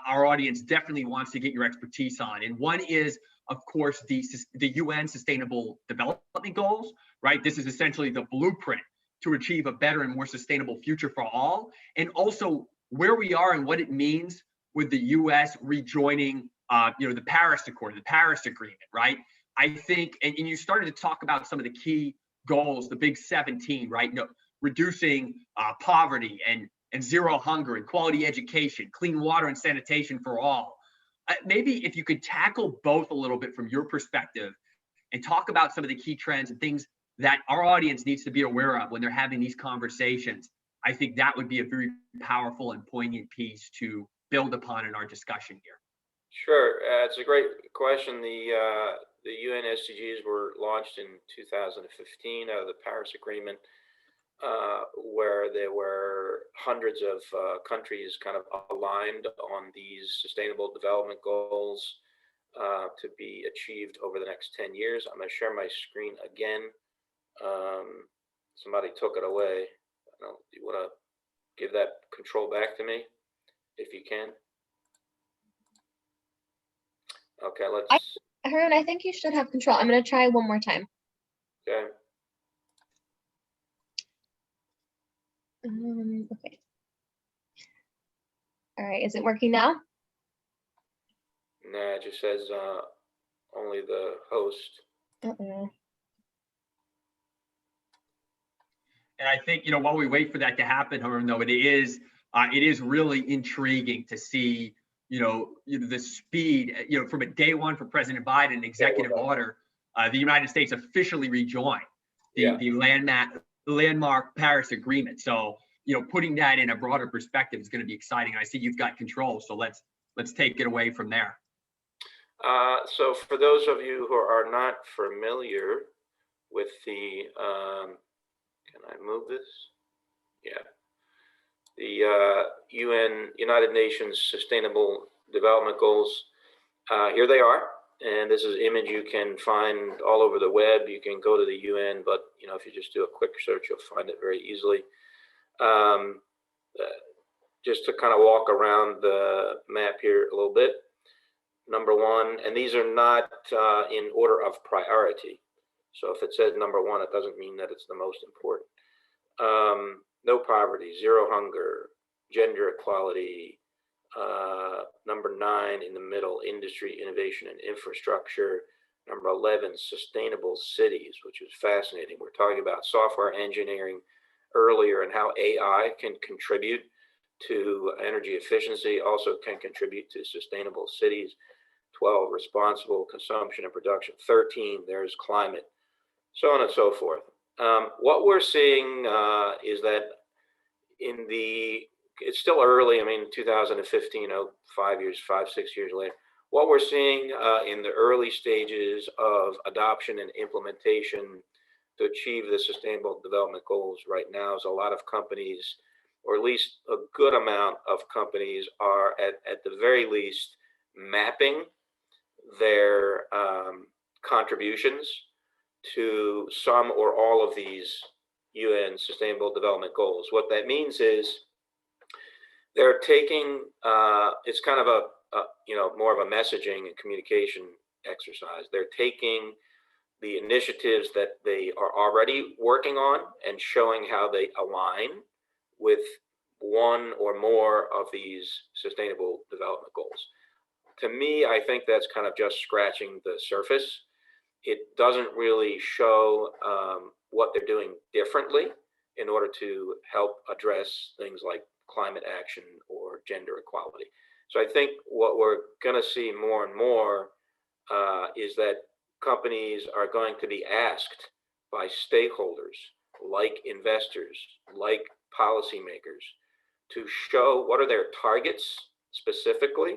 our audience definitely wants to get your expertise on. And one is, of course, the UN Sustainable Development Goals, right? This is essentially the blueprint to achieve a better and more sustainable future for all. And also where we are and what it means with the US rejoining, the Paris Accord, the Paris Agreement, right? I think, and you started to talk about some of the key goals, the big 17, right? Reducing poverty and zero hunger and quality education, clean water and sanitation for all. Maybe if you could tackle both a little bit from your perspective and talk about some of the key trends and things that our audience needs to be aware of when they're having these conversations, I think that would be a very powerful and poignant piece to build upon in our discussion here. Sure, it's a great question. The UN SDGs were launched in 2015 out of the Paris Agreement, where there were hundreds of countries kind of aligned on these sustainable development goals to be achieved over the next 10 years. I'm going to share my screen again. Somebody took it away. You want to give that control back to me, if you can? Okay, let's. Harun, I think you should have control. I'm going to try one more time. Okay. Okay. All right, is it working now? Nah, it just says only the host. And I think, while we wait for that to happen, Harun, though, it is really intriguing to see, the speed, from a day one for President Biden, executive order, the United States officially rejoined the landmark Paris Agreement. So, putting that in a broader perspective is going to be exciting. I see you've got control, so let's take it away from there. So for those of you who are not familiar with the, can I move this? Yeah. The United Nations Sustainable Development Goals, here they are. And this is an image you can find all over the web. You can go to the UN, but if you just do a quick search, you'll find it very easily. Just to kind of walk around the map here a little bit. Number one, and these are not in order of priority. So if it says number one, it doesn't mean that it's the most important. No poverty, zero hunger, gender equality. Number 9 in the middle, industry, innovation, and infrastructure. Number 11, sustainable cities, which is fascinating. We're talking about software engineering earlier and how AI can contribute to energy efficiency, also can contribute to sustainable cities. 12, responsible consumption and production. 13, there's climate, so on and so forth. What we're seeing is that it's still early. I mean, 2015, 6 years later. What we're seeing in the early stages of adoption and implementation to achieve the Sustainable Development Goals right now is a lot of companies, or at least a good amount of companies, are at the very least mapping their contributions to some or all of these UN Sustainable Development Goals. What that means is they're taking, it's kind of a more of a messaging and communication exercise. They're taking the initiatives that they are already working on and showing how they align with one or more of these Sustainable Development Goals. To me, I think that's kind of just scratching the surface. It doesn't really show what they're doing differently in order to help address things like climate action or gender equality. So I think what we're going to see more and more is that companies are going to be asked by stakeholders like investors, like policymakers, to show what are their targets specifically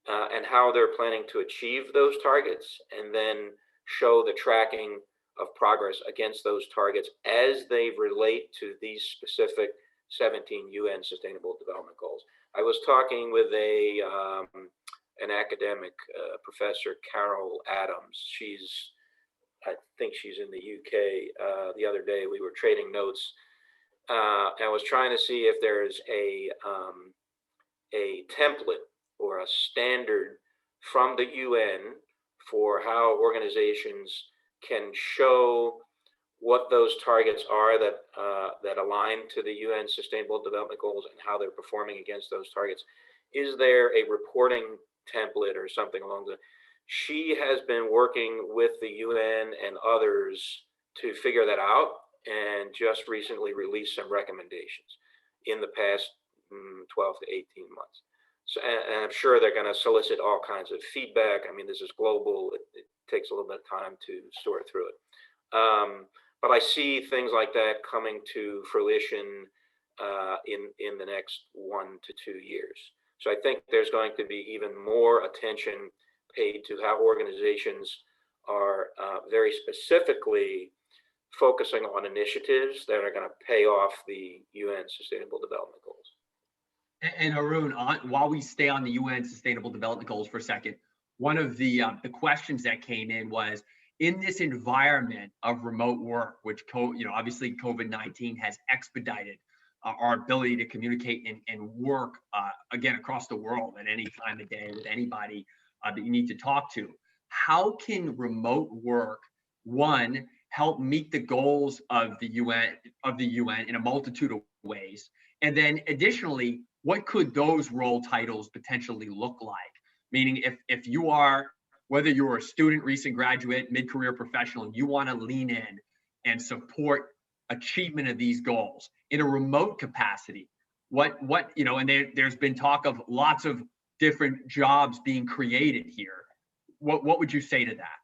and how they're planning to achieve those targets, and then show the tracking of progress against those targets as they relate to these specific 17 UN Sustainable Development Goals. I was talking with an academic professor, Carol Adams. I think she's in the UK. The other day we were trading notes. I was trying to see if there's a template or a standard from the UN for how organizations can show what those targets are that align to the UN Sustainable Development Goals and how they're performing against those targets. Is there a reporting template or something along the? She has been working with the UN and others to figure that out, and just recently released some recommendations in the past 12 to 18 months. So, and I'm sure they're going to solicit all kinds of feedback. I mean, this is global. It takes a little bit of time to sort through it. But I see things like that coming to fruition in the next 1 to 2 years. So I think there's going to be even more attention paid to how organizations are very specifically focusing on initiatives that are going to pay off the UN Sustainable Development Goals. And Harun, while we stay on the UN Sustainable Development Goals for a second, one of the questions that came in was, in this environment of remote work, which obviously COVID-19 has expedited our ability to communicate and work again across the world at any time of day with anybody that you need to talk to. How can remote work, one, help meet the goals of the UN in a multitude of ways, and then additionally, what could those role titles potentially look like? Meaning, if you are, whether you're a student, recent graduate, mid-career professional, and you want to lean in and support achievement of these goals in a remote capacity, and there's been talk of lots of different jobs being created here. What would you say to that?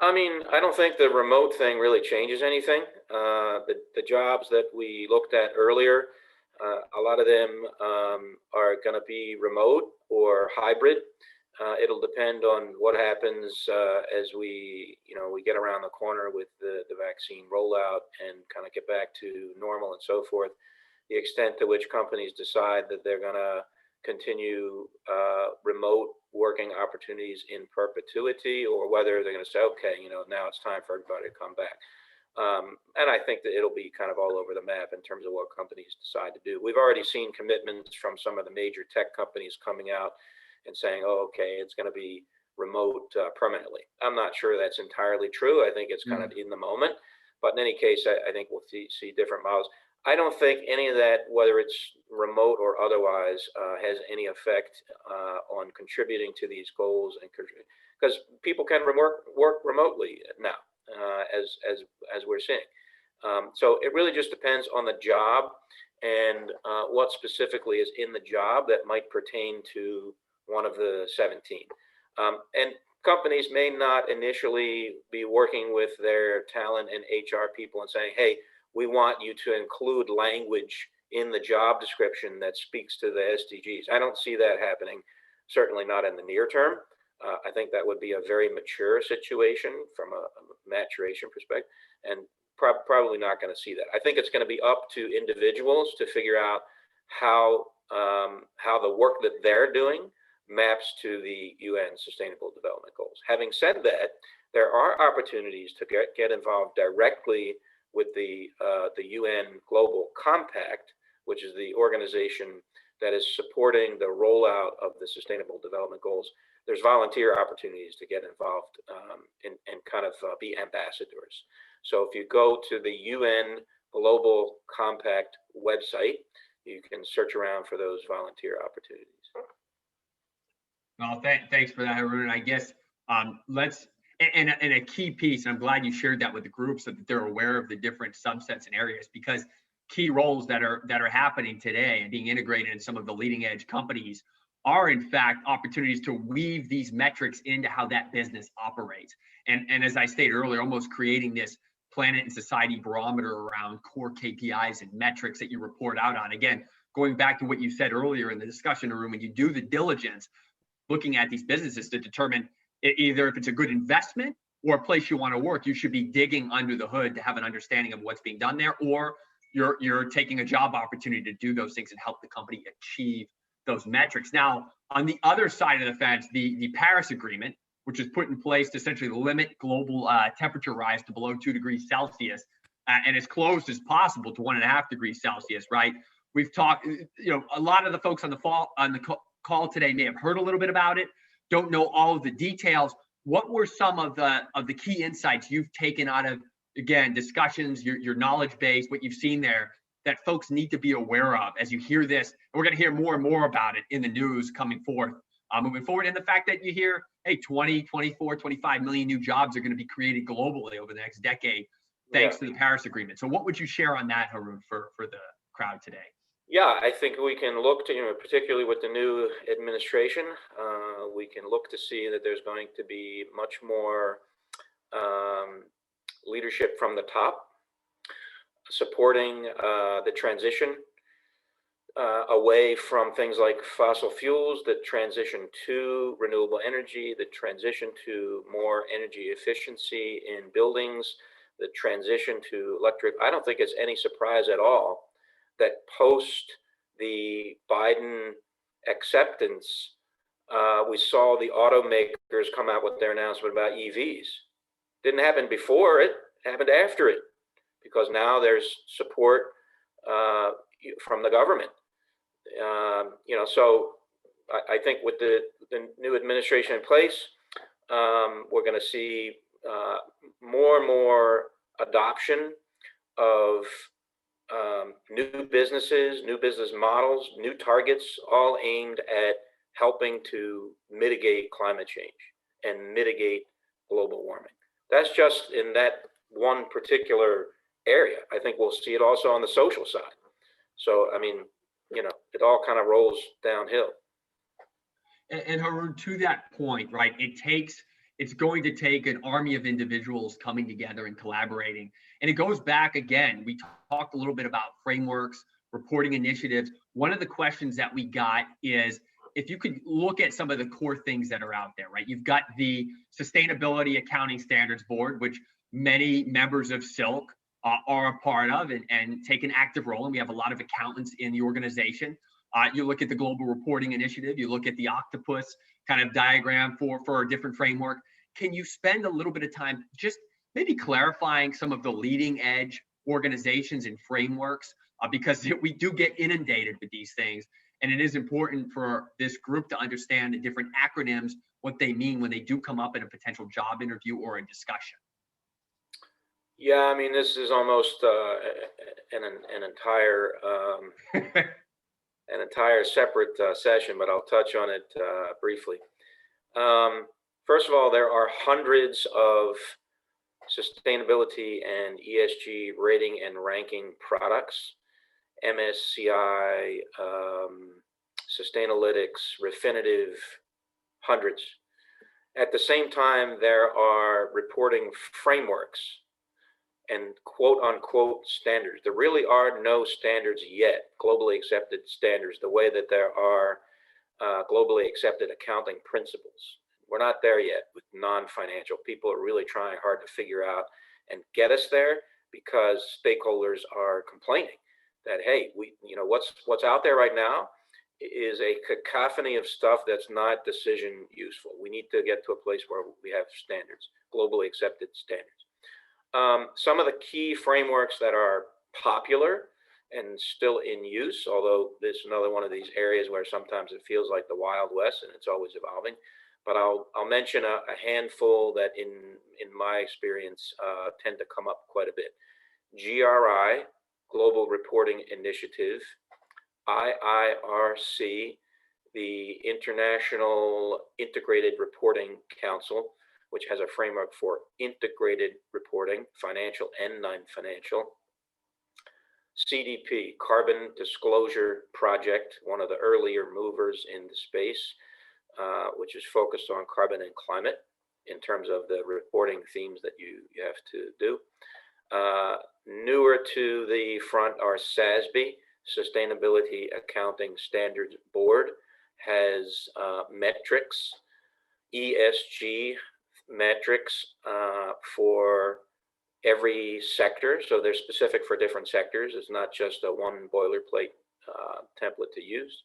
I mean, I don't think the remote thing really changes anything. The jobs that we looked at earlier, a lot of them are going to be remote or hybrid. It'll depend on what happens as we get around the corner with the vaccine rollout and kind of get back to normal and so forth. The extent to which companies decide that they're going to continue remote working opportunities in perpetuity, or whether they're going to say, okay, now it's time for everybody to come back. And I think that it'll be kind of all over the map in terms of what companies decide to do. We've already seen commitments from some of the major tech companies coming out and saying, oh, okay, it's going to be remote permanently. I'm not sure that's entirely true. I think it's kind of in the moment. But in any case, I think we'll see different models. I don't think any of that, whether it's remote or otherwise, has any effect on contributing to these goals, and because people can work remotely now, as we're seeing. So it really just depends on the job and what specifically is in the job that might pertain to one of the 17. And companies may not initially be working with their talent and HR people and saying, hey, we want you to include language in the job description that speaks to the SDGs. I don't see that happening, certainly not in the near term. I think that would be a very mature situation from a maturation perspective, and probably not going to see that. I think it's going to be up to individuals to figure out how the work that they're doing maps to the UN Sustainable Development Goals. Having said that, there are opportunities to get involved directly with the UN Global Compact, which is the organization that is supporting the rollout of the Sustainable Development Goals. There's volunteer opportunities to get involved and kind of be ambassadors. So if you go to the UN Global Compact website, you can search around for those volunteer opportunities. Well, thanks for that, Harun. I guess let's. And a key piece, and I'm glad you shared that with the group so that they're aware of the different subsets and areas, because key roles that are happening today and being integrated in some of the leading edge companies are in fact opportunities to weave these metrics into how that business operates. And as I stated earlier, almost creating this planet and society barometer around core KPIs and metrics that you report out on. Again, going back to what you said earlier in the discussion room, when you do the diligence, looking at these businesses to determine either if it's a good investment or a place you want to work, you should be digging under the hood to have an understanding of what's being done there, or you're taking a job opportunity to do those things and help the company achieve those metrics. Now, on the other side of the fence, the Paris Agreement, which is put in place to essentially limit global temperature rise to below 2 degrees Celsius and as close as possible to 1.5 degrees Celsius, right? We've talked, a lot of the folks on the call today may have heard a little bit about it, don't know all of the details. What were some of the key insights you've taken out of, again, discussions, your knowledge base, what you've seen there, that folks need to be aware of as you hear this? And we're going to hear more and more about it in the news coming forth, moving forward. And the fact that you hear, hey, 20, 24, 25 million new jobs are going to be created globally over the next decade, thanks to the Paris Agreement. So what would you share on that, Harun, for the crowd today? Yeah, I think we can look to, particularly with the new administration, we can look to see that there's going to be much more leadership from the top, supporting the transition away from things like fossil fuels, the transition to renewable energy, the transition to more energy efficiency in buildings, the transition to electric. I don't think it's any surprise at all that post the Biden acceptance, we saw the automakers come out with their announcement about EVs. Didn't happen before it, happened after it, because now there's support from the government. So I think with the new administration in place, we're going to see more and more adoption of new businesses, new business models, new targets, all aimed at helping to mitigate climate change and mitigate global warming. That's just in that one particular area. I think we'll see it also on the social side. So, I mean, it all kind of rolls downhill. And Harun, to that point, right, it takes It's going to take an army of individuals coming together and collaborating. And it goes back again. We talked a little bit about frameworks, reporting initiatives. One of the questions that we got is, if you could look at some of the core things that are out there, right? You've got the Sustainability Accounting Standards Board, which many members of Silk are a part of and take an active role. And we have a lot of accountants in the organization. You look at the Global Reporting Initiative, you look at the octopus kind of diagram for a different framework. Can you spend a little bit of time just maybe clarifying some of the leading edge organizations and frameworks? Because we do get inundated with these things. And it is important for this group to understand the different acronyms, what they mean when they do come up in a potential job interview or a discussion. Yeah, I mean, this is almost an entire an entire separate session, but I'll touch on it briefly. First of all, there are hundreds of sustainability and ESG rating and ranking products. MSCI, Sustainalytics, Refinitiv, hundreds. At the same time, there are reporting frameworks and quote unquote standards. There really are no standards yet, globally accepted standards, the way that there are globally accepted accounting principles. We're not there yet with non-financial. People are really trying hard to figure out and get us there because stakeholders are complaining that, hey, what's out there right now is a cacophony of stuff that's not decision useful. We need to get to a place where we have standards, globally accepted standards. Some of the key frameworks that are popular and still in use, although this is another one of these areas where sometimes it feels like the Wild West and it's always evolving. But I'll mention a handful that in my experience tend to come up quite a bit. GRI, Global Reporting Initiative, IIRC, the International Integrated Reporting Council, which has a framework for integrated reporting, financial and non-financial. CDP, Carbon Disclosure Project, one of the earlier movers in the space, which is focused on carbon and climate in terms of the reporting themes that you have to do. Newer to the front are SASB, Sustainability Accounting Standards Board, has metrics, ESG metrics for every sector. So they're specific for different sectors. It's not just a one boilerplate template to use.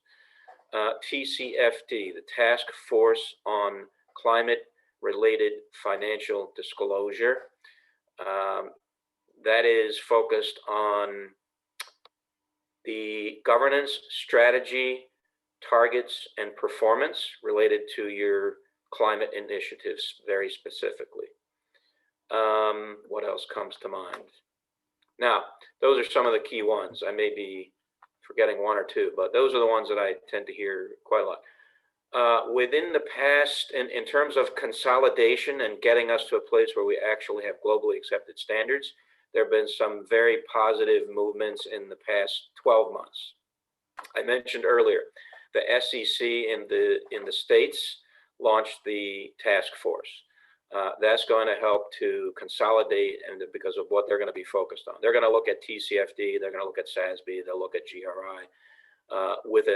TCFD, the Task Force on Climate-Related Financial Disclosure. That is focused on the governance, strategy, targets, and performance related to your climate initiatives very specifically. What else comes to mind? Now, those are some of the key ones. I may be forgetting one or two, but those are the ones that I tend to hear quite a lot. Within the past, in terms of consolidation and getting us to a place where we actually have globally accepted standards, there have been some very positive movements in the past 12 months. I mentioned earlier, the SEC in the States launched the task force. That's going to help to consolidate, and because of what they're going to be focused on. They're going to look at TCFD, they're going to look at SASB, they'll look at GRI, with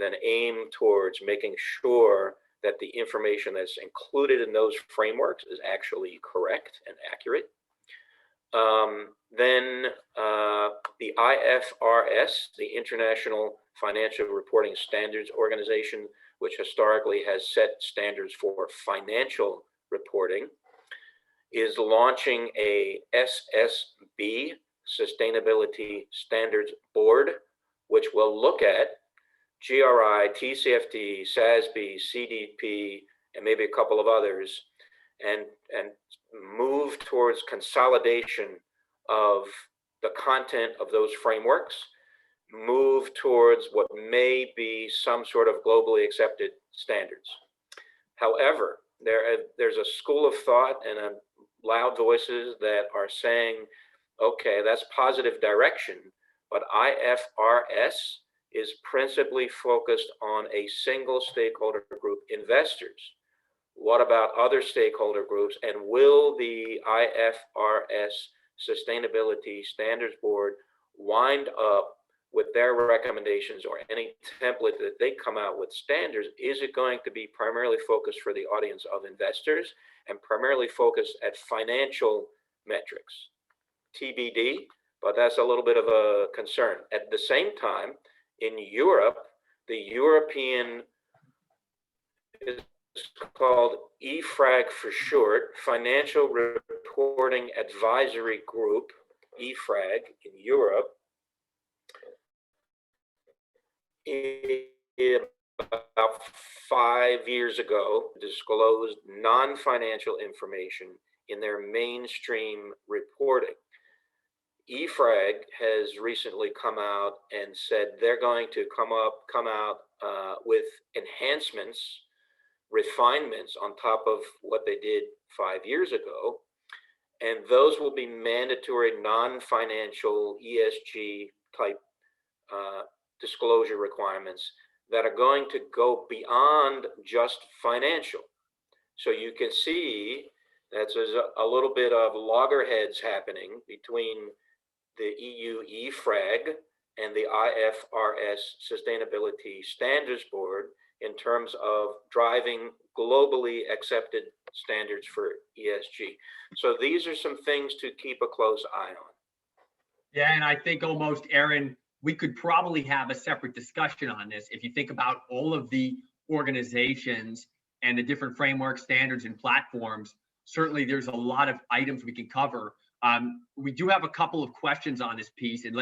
an aim towards making sure that the information that's included in those frameworks is actually correct and accurate. Then the IFRS, the International Financial Reporting Standards Organization, which historically has set standards for financial reporting, is launching a SSB, Sustainability Standards Board, which will look at GRI, TCFD, SASB, CDP, and maybe a couple of others, and move towards consolidation of the content of those frameworks, move towards what may be some sort of globally accepted standards. However, there's a school of thought and loud voices that are saying, okay, that's positive direction, but IFRS is principally focused on a single stakeholder group, investors, What about other stakeholder groups? And will the IFRS Sustainability Standards Board wind up with their recommendations or any template that they come out with standards? Is it going to be primarily focused for the audience of investors and primarily focused at financial metrics? TBD, but that's a little bit of a concern. At the same time, in Europe, the European is called EFRAG for short, Financial Reporting Advisory Group, EFRAG in Europe, about 5 years ago, disclosed non-financial information in their mainstream reporting. EFRAG has recently come out and said they're going to come out with enhancements, refinements on top of what they did 5 years ago, and those will be mandatory non-financial ESG type disclosure requirements that are going to go beyond just financial. So you can see that there's a little bit of loggerheads happening between the EU EFRAG and the IFRS Sustainability Standards Board in terms of driving globally accepted standards for ESG. So these are some things to keep a close eye on. Yeah, and I think almost, Aaron, we could probably have a separate discussion on this. If you think about all of the organizations and the different framework standards and platforms, certainly there's a lot of items we can cover. We do have a couple of questions on this piece, and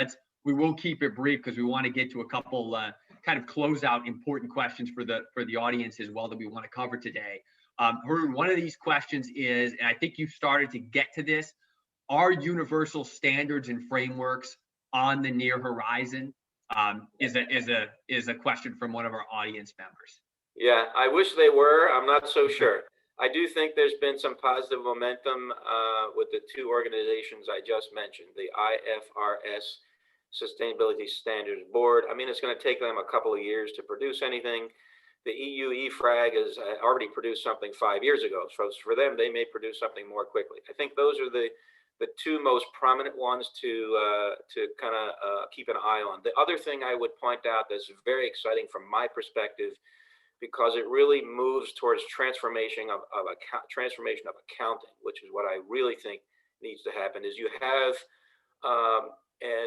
we will keep it brief because we want to get to a couple kind of close out important questions for the audience as well that we want to cover today. Harun, one of these questions is, and I think you started to get to this, are universal standards and frameworks on the near horizon? Is a question from one of our audience members. Yeah, I wish they were. I'm not so sure. I do think there's been some positive momentum with the two organizations I just mentioned, the IFRS Sustainability Standards Board. I mean, it's going to take them a couple of years to produce anything. The EU EFRAG has already produced something 5 years ago. So for them, they may produce something more quickly. I think those are the two most prominent ones to kind of keep an eye on. The other thing I would point out that's very exciting from my perspective, because it really moves towards transformation of accounting, which is what I really think needs to happen, is you have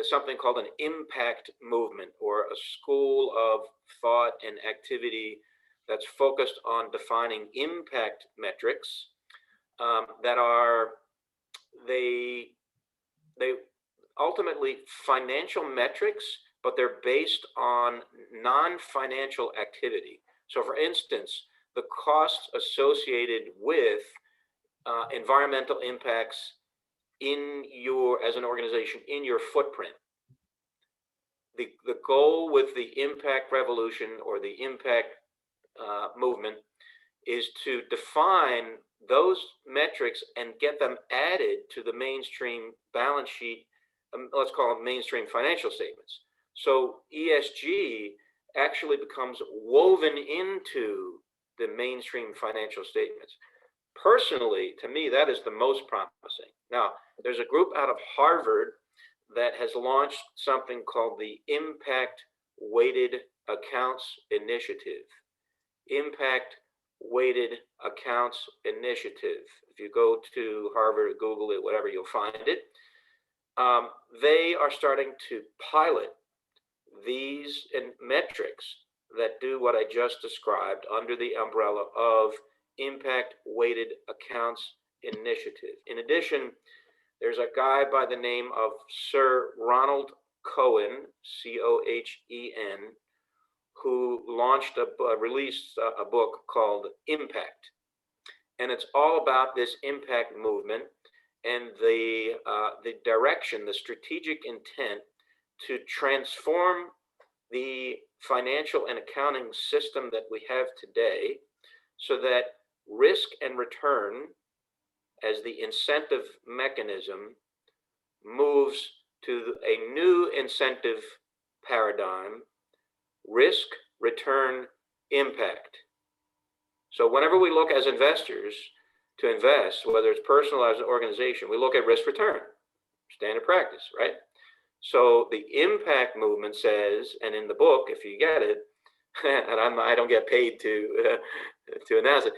something called an impact movement, or a school of thought and activity that's focused on defining impact metrics that are they ultimately financial metrics, but they're based on non-financial activity. So for instance, the costs associated with environmental impacts as an organization, in your footprint. The goal with the impact revolution or the impact movement is to define those metrics and get them added to the mainstream balance sheet, let's call them mainstream financial statements. So ESG actually becomes woven into the mainstream financial statements. Personally, to me, that is the most promising. Now, there's a group out of Harvard that has launched something called the Impact Weighted Accounts Initiative. Impact Weighted Accounts Initiative. If you go to Harvard or Google it, whatever, you'll find it. They are starting to pilot these metrics that do what I just described under the umbrella of Impact Weighted Accounts Initiative. In addition, there's a guy by the name of Sir Ronald Cohen, C-O-H-E-N, who released a book called Impact. And it's all about this impact movement and the direction, the strategic intent to transform the financial and accounting system that we have today so that risk and return as the incentive mechanism moves to a new incentive paradigm: risk, return, impact. So whenever we look as investors to invest, whether it's personal or as an organization, we look at risk return, standard practice, right? So the impact movement says, and in the book, if you get it, and I don't get paid to announce it,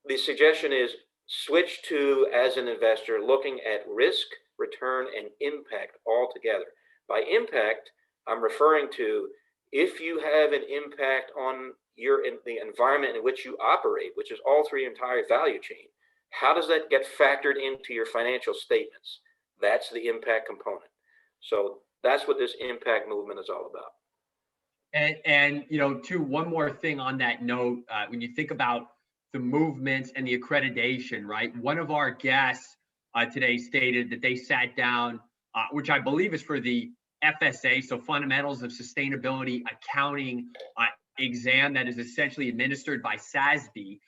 the suggestion is switch to, as an investor, looking at risk, return, and impact all together. By impact, I'm referring to if you have an impact on the environment in which you operate, which is all through your entire value chain, how does that get factored into your financial statements? That's the impact component. So that's what this impact movement is all about. And too, one more thing on that note, when you think about the movements and the accreditation, right? One of our guests today stated that they sat down, which I believe is for the FSA, so Fundamentals of Sustainability Accounting exam that is essentially administered by SASB.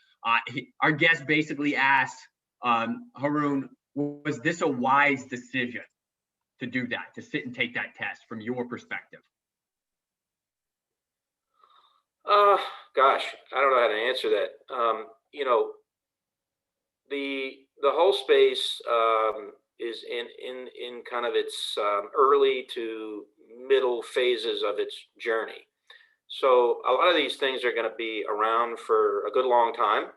Our guest basically asked, Harun, was this a wise decision to do that, to sit and take that test from your perspective? Gosh, I don't know how to answer that. The whole space is in kind of its early to middle phases of its journey. So a lot of these things are going to be around for a good long time.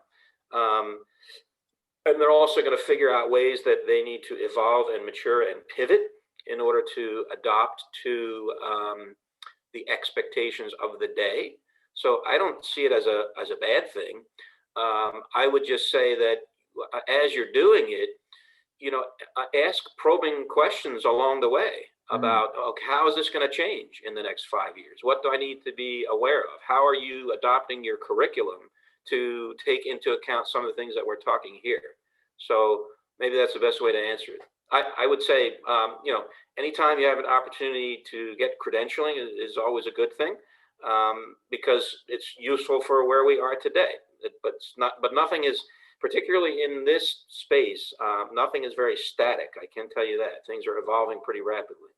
And they're also going to figure out ways that they need to evolve and mature and pivot in order to adopt to the expectations of the day. So I don't see it as a bad thing. I would just say that as you're doing it, ask probing questions along the way about, okay, how is this going to change in the next 5 years? What do I need to be aware of? How are you adopting your curriculum to take into account some of the things that we're talking here? So maybe that's the best way to answer it. I would say, anytime you have an opportunity to get credentialing is always a good thing, because it's useful for where we are today. But nothing is, particularly in this space, nothing is very static. I can tell you that things are evolving pretty rapidly.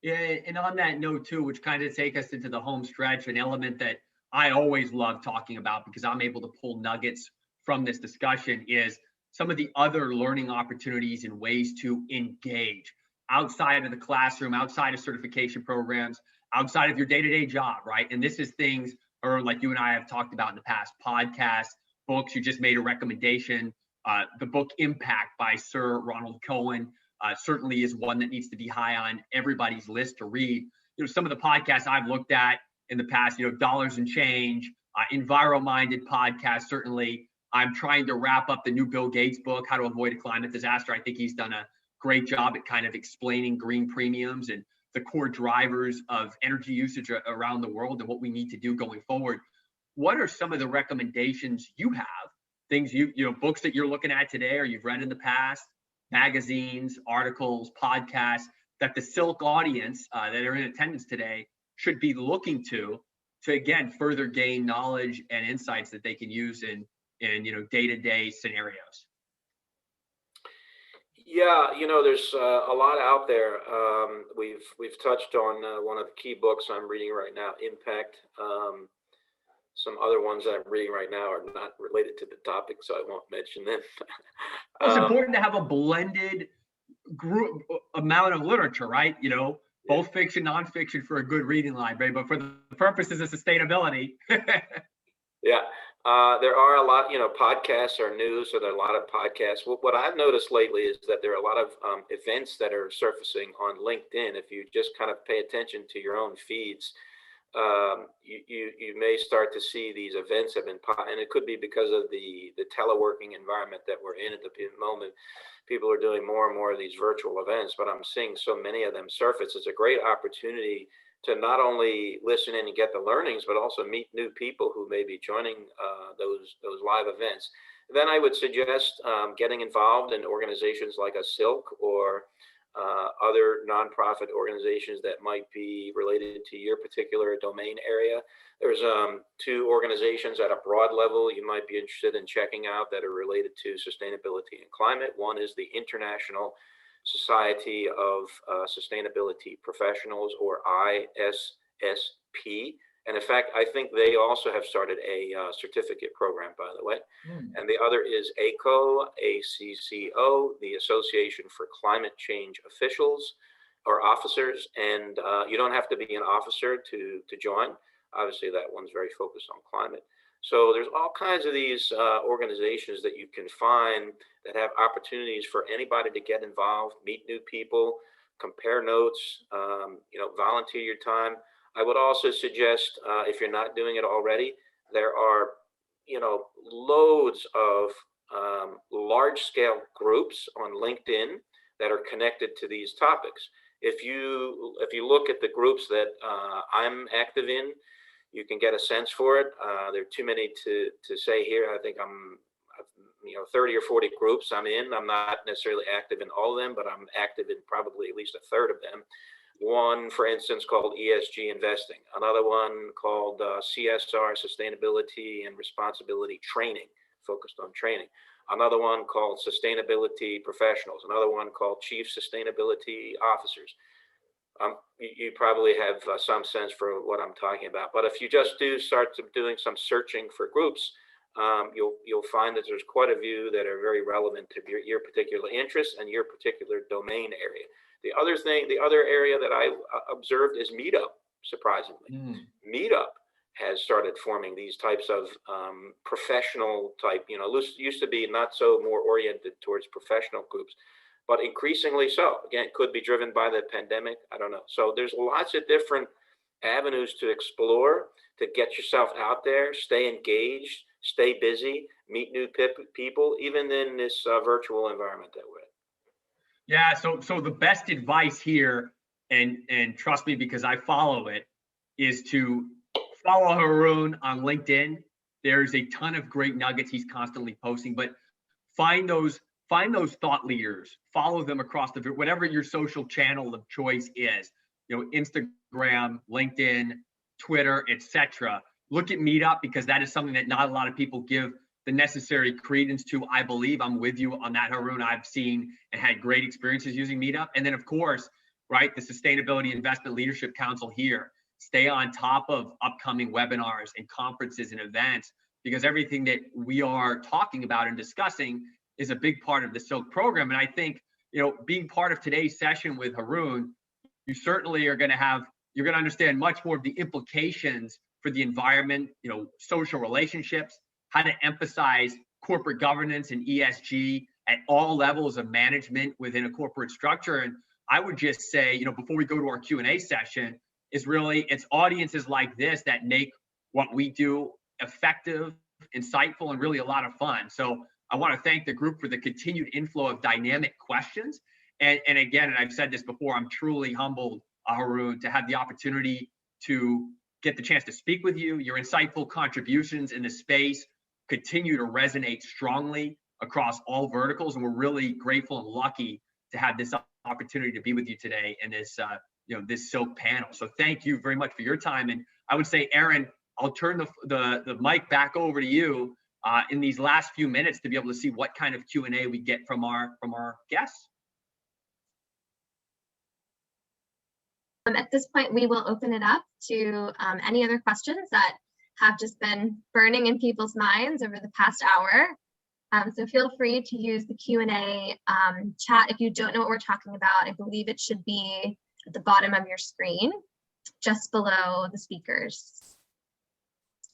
Yeah, and on that note too, which kind of take us into the home stretch, an element that I always love talking about because I'm able to pull nuggets from this discussion is some of the other learning opportunities and ways to engage outside of the classroom, outside of certification programs, outside of your day-to-day job, right? And this is things, or like you and I have talked about in the past, podcasts, books. You just made a recommendation. The book Impact by Sir Ronald Cohen certainly is one that needs to be high on everybody's list to read. Some of the podcasts I've looked at in the past, Dollars and Change, enviro-minded podcasts, certainly. I'm trying to wrap up the new Bill Gates book, How to Avoid a Climate Disaster. I think he's done a great job at kind of explaining green premiums and the core drivers of energy usage around the world and what we need to do going forward. What are some of the recommendations you have, things books that you're looking at today or you've read in the past, magazines, articles, podcasts that the Silk audience that are in attendance today should be looking to again further gain knowledge and insights that they can use in day-to-day scenarios? Yeah, there's a lot out there. We've touched on one of the key books I'm reading right now, Impact. Some other ones that I'm reading right now are not related to the topic, so I won't mention them. It's important to have a blended group amount of literature, right? Both fiction, nonfiction for a good reading library, but for the purposes of sustainability. Yeah, there are a lot, podcasts are new, so there are a lot of podcasts. What I've noticed lately is that there are a lot of events that are surfacing on LinkedIn. If you just kind of pay attention to your own feeds, you may start to see these events have been, and it could be because of the teleworking environment that we're in at the moment. People are doing more and more of these virtual events, but I'm seeing so many of them surface. It's a great opportunity to not only listen in and get the learnings, but also meet new people who may be joining those live events. Then I would suggest getting involved in organizations like a Silk or other nonprofit organizations that might be related to your particular domain area. There's two organizations at a broad level you might be interested in checking out that are related to sustainability and climate. One is the International Society of Sustainability Professionals, or ISSP, And in fact, I think they also have started a certificate program, by the way. And the other is ACCO, ACCO, the Association for Climate Change Officials or Officers. And you don't have to be an officer to join. Obviously, that one's very focused on climate. So there's all kinds of these organizations that you can find that have opportunities for anybody to get involved, meet new people, compare notes, volunteer your time. I would also suggest, if you're not doing it already, there are, loads of large-scale groups on LinkedIn that are connected to these topics. If you look at the groups that I'm active in, you can get a sense for it. There are too many to say here. I think I'm 30 or 40 groups I'm in. I'm not necessarily active in all of them, but I'm active in probably at least a third of them. One, for instance, called ESG Investing. Another one called CSR, Sustainability and Responsibility Training, focused on training. Another one called Sustainability Professionals. Another one called Chief Sustainability Officers. You probably have some sense for what I'm talking about. But if you just start doing some searching for groups, you'll find that there's quite a few that are very relevant to your particular interests and your particular domain area. The other area that I observed is Meetup, surprisingly. Meetup has started forming these types of professional type, used to be not so more oriented towards professional groups, but increasingly so. Again, it could be driven by the pandemic. I don't know. So there's lots of different avenues to explore, to get yourself out there, stay engaged, stay busy, meet new people, even in this virtual environment that we're in. Yeah, so the best advice here, and trust me because I follow it, is to follow Harun on LinkedIn. There's a ton of great nuggets he's constantly posting, but find those thought leaders, follow them across whatever your social channel of choice is, Instagram, LinkedIn, Twitter, etc. Look at Meetup, because that is something that not a lot of people give the necessary credence to. I believe I'm with you on that, Harun. I've seen and had great experiences using Meetup. And then, of course, right, the Sustainability Investment Leadership Council here. Stay on top of upcoming webinars and conferences and events, because everything that we are talking about and discussing is a big part of the Silk program. And I think, being part of today's session with Harun, you certainly are going to understand much more of the implications for the environment, social relationships, how to emphasize corporate governance and ESG at all levels of management within a corporate structure. And I would just say, before we go to our Q&A session, it's audiences like this that make what we do effective, insightful, and really a lot of fun. So I want to thank the group for the continued inflow of dynamic questions. And again, and I've said this before, I'm truly humbled, Harun, to have the opportunity to get the chance to speak with you. Your insightful contributions in the space continue to resonate strongly across all verticals, and we're really grateful and lucky to have this opportunity to be with you today in this this Silk panel. So thank you very much for your time. And I would say, Aaron, I'll turn the mic back over to you in these last few minutes to be able to see what kind of Q&A we get from our guests. At this point, we will open it up to any other questions that have just been burning in people's minds over the past hour. So feel free to use the Q&A chat if you don't know what we're talking about. I believe it should be at the bottom of your screen, just below the speakers.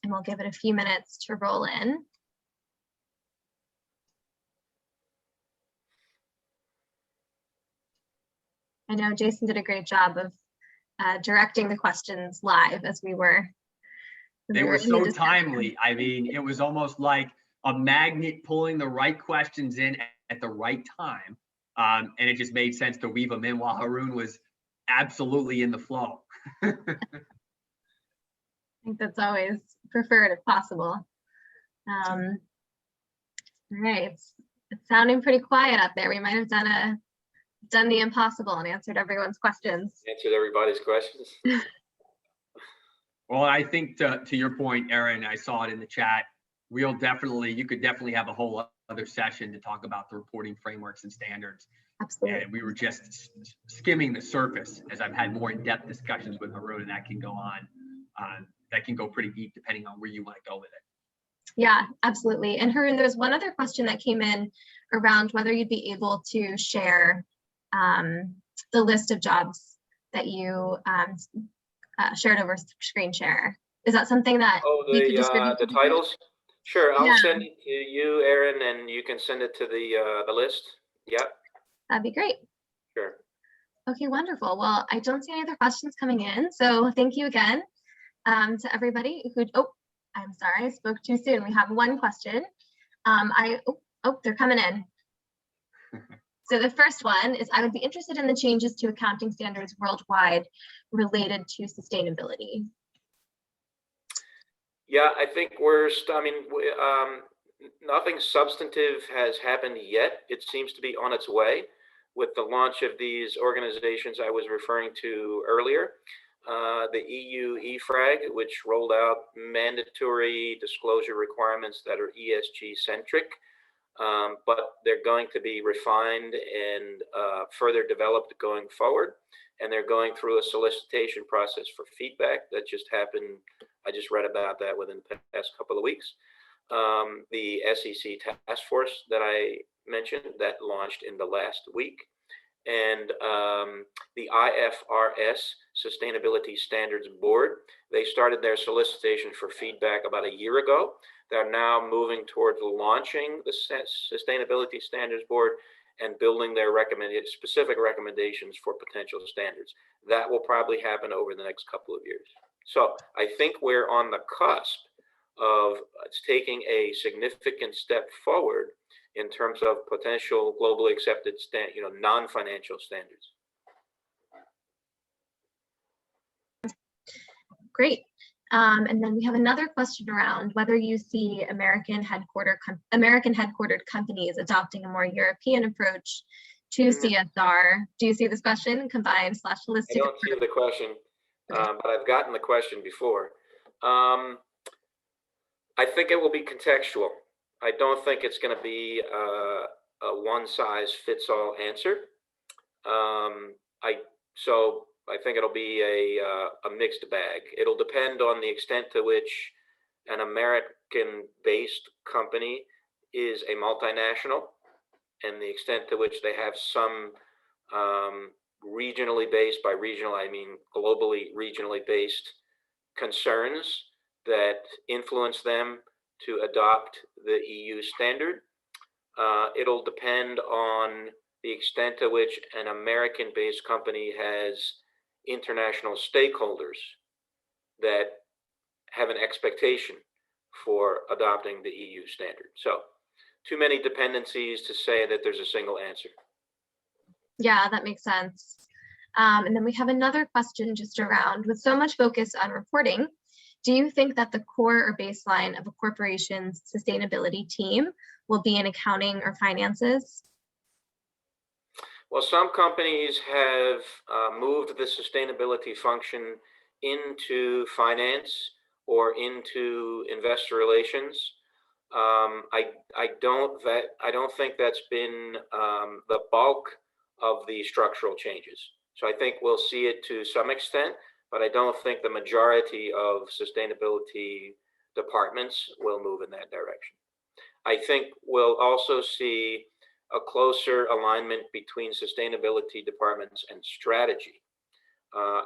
And we'll give it a few minutes to roll in. I know Jason did a great job of directing the questions live as we were. They were so timely. I mean, it was almost like a magnet pulling the right questions in at the right time. And it just made sense to weave them in while Harun was absolutely in the flow. I think that's always preferred if possible. All right, it's sounding pretty quiet out there. We might have done the impossible and answered everyone's questions. Answered everybody's questions. Well, I think to your point, Aaron, I saw it in the chat. You could definitely have a whole other session to talk about the reporting frameworks and standards. Absolutely. And we were just skimming the surface as I've had more in-depth discussions with Harun, and that can go on that can go pretty deep depending on where you want to go with it. Yeah, absolutely. And Harun, there's one other question that came in around whether you'd be able to share the list of jobs that you shared over screen share. Is that something that you could distribute the to titles? Sure, I'll Yeah. send it to you, Aaron, and you can send it to the list. Yep, That'd be great. sure. Okay, wonderful. Well, I don't see any other questions coming in. So thank you again to everybody who, I'm sorry, I spoke too soon. We have one question. They're coming in. So the first one is, I would be interested in the changes to accounting standards worldwide related to sustainability. Yeah, I think nothing substantive has happened yet. It seems to be on its way with the launch of these organizations I was referring to earlier. The EU EFRAG, which rolled out mandatory disclosure requirements that are ESG centric, but they're going to be refined and further developed going forward. And they're going through a solicitation process for feedback that just happened. I just read about that within the past couple of weeks. The SEC task force that I mentioned that launched in the last week, and the IFRS Sustainability Standards Board, they started their solicitation for feedback about a year ago. They're now moving towards launching the Sustainability Standards Board and building their specific recommendations for potential standards. That will probably happen over the next couple of years. So I think we're on the cusp of taking a significant step forward in terms of potential globally accepted non-financial standards. Great. And then we have another question around whether you see American headquartered companies adopting a more European approach to CSR. Do you see this question, combined / holistic? I don't see the question, but I've gotten the question before. I think it will be contextual. I don't think it's going to be a one-size-fits-all answer. I think it'll be a mixed bag. It'll depend on the extent to which an American-based company is a multinational, and the extent to which they have some regionally based, by regional I mean globally regionally based concerns that influence them to adopt the EU standard. It'll depend on the extent to which an American-based company has international stakeholders that have an expectation for adopting the EU standard. So too many dependencies to say that there's a single answer. Yeah, that makes sense. And then we have another question just around, with so much focus on reporting, do you think that the core or baseline of a corporation's sustainability team will be in accounting or finances? Well, some companies have moved the sustainability function into finance or into investor relations. I don't think that's been the bulk of the structural changes. So I think we'll see it to some extent, but I don't think the majority of sustainability departments will move in that direction. I think we'll also see a closer alignment between sustainability departments and strategy.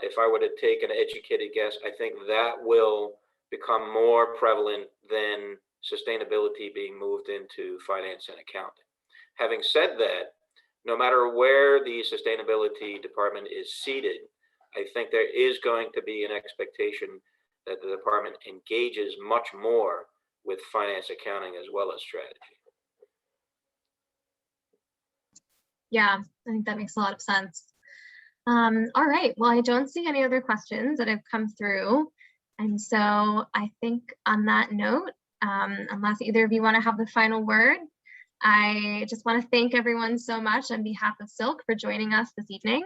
If I were to take an educated guess, I think that will become more prevalent than sustainability being moved into finance and accounting. Having said that, no matter where the sustainability department is seated, I think there is going to be an expectation that the department engages much more with finance, accounting, as well as strategy. Yeah, I think that makes a lot of sense. All right, well, I don't see any other questions that have come through. And so I think on that note, unless either of you want to have the final word, I just want to thank everyone so much on behalf of Silk for joining us this evening.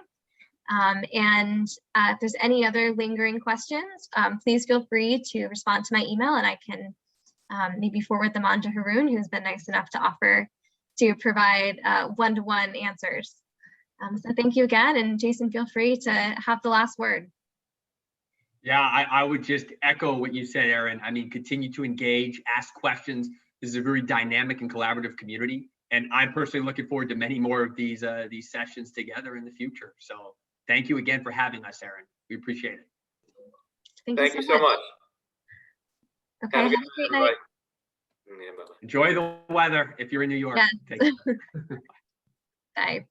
If there's any other lingering questions, please feel free to respond to my email, and I can maybe forward them on to Harun, who's been nice enough to offer to provide one-to-one answers. So thank you again, and Jason, feel free to have the last word. Yeah, I would just echo what you said, Aaron. I mean, continue to engage, ask questions. This is a very dynamic and collaborative community, and I'm personally looking forward to many more of these sessions together in the future. So thank you again for having us, Aaron. We appreciate it. Thank you so much. Okay, have a great night. Yeah, bye-bye. Enjoy the weather if you're in New York. Yeah. Take care. Bye.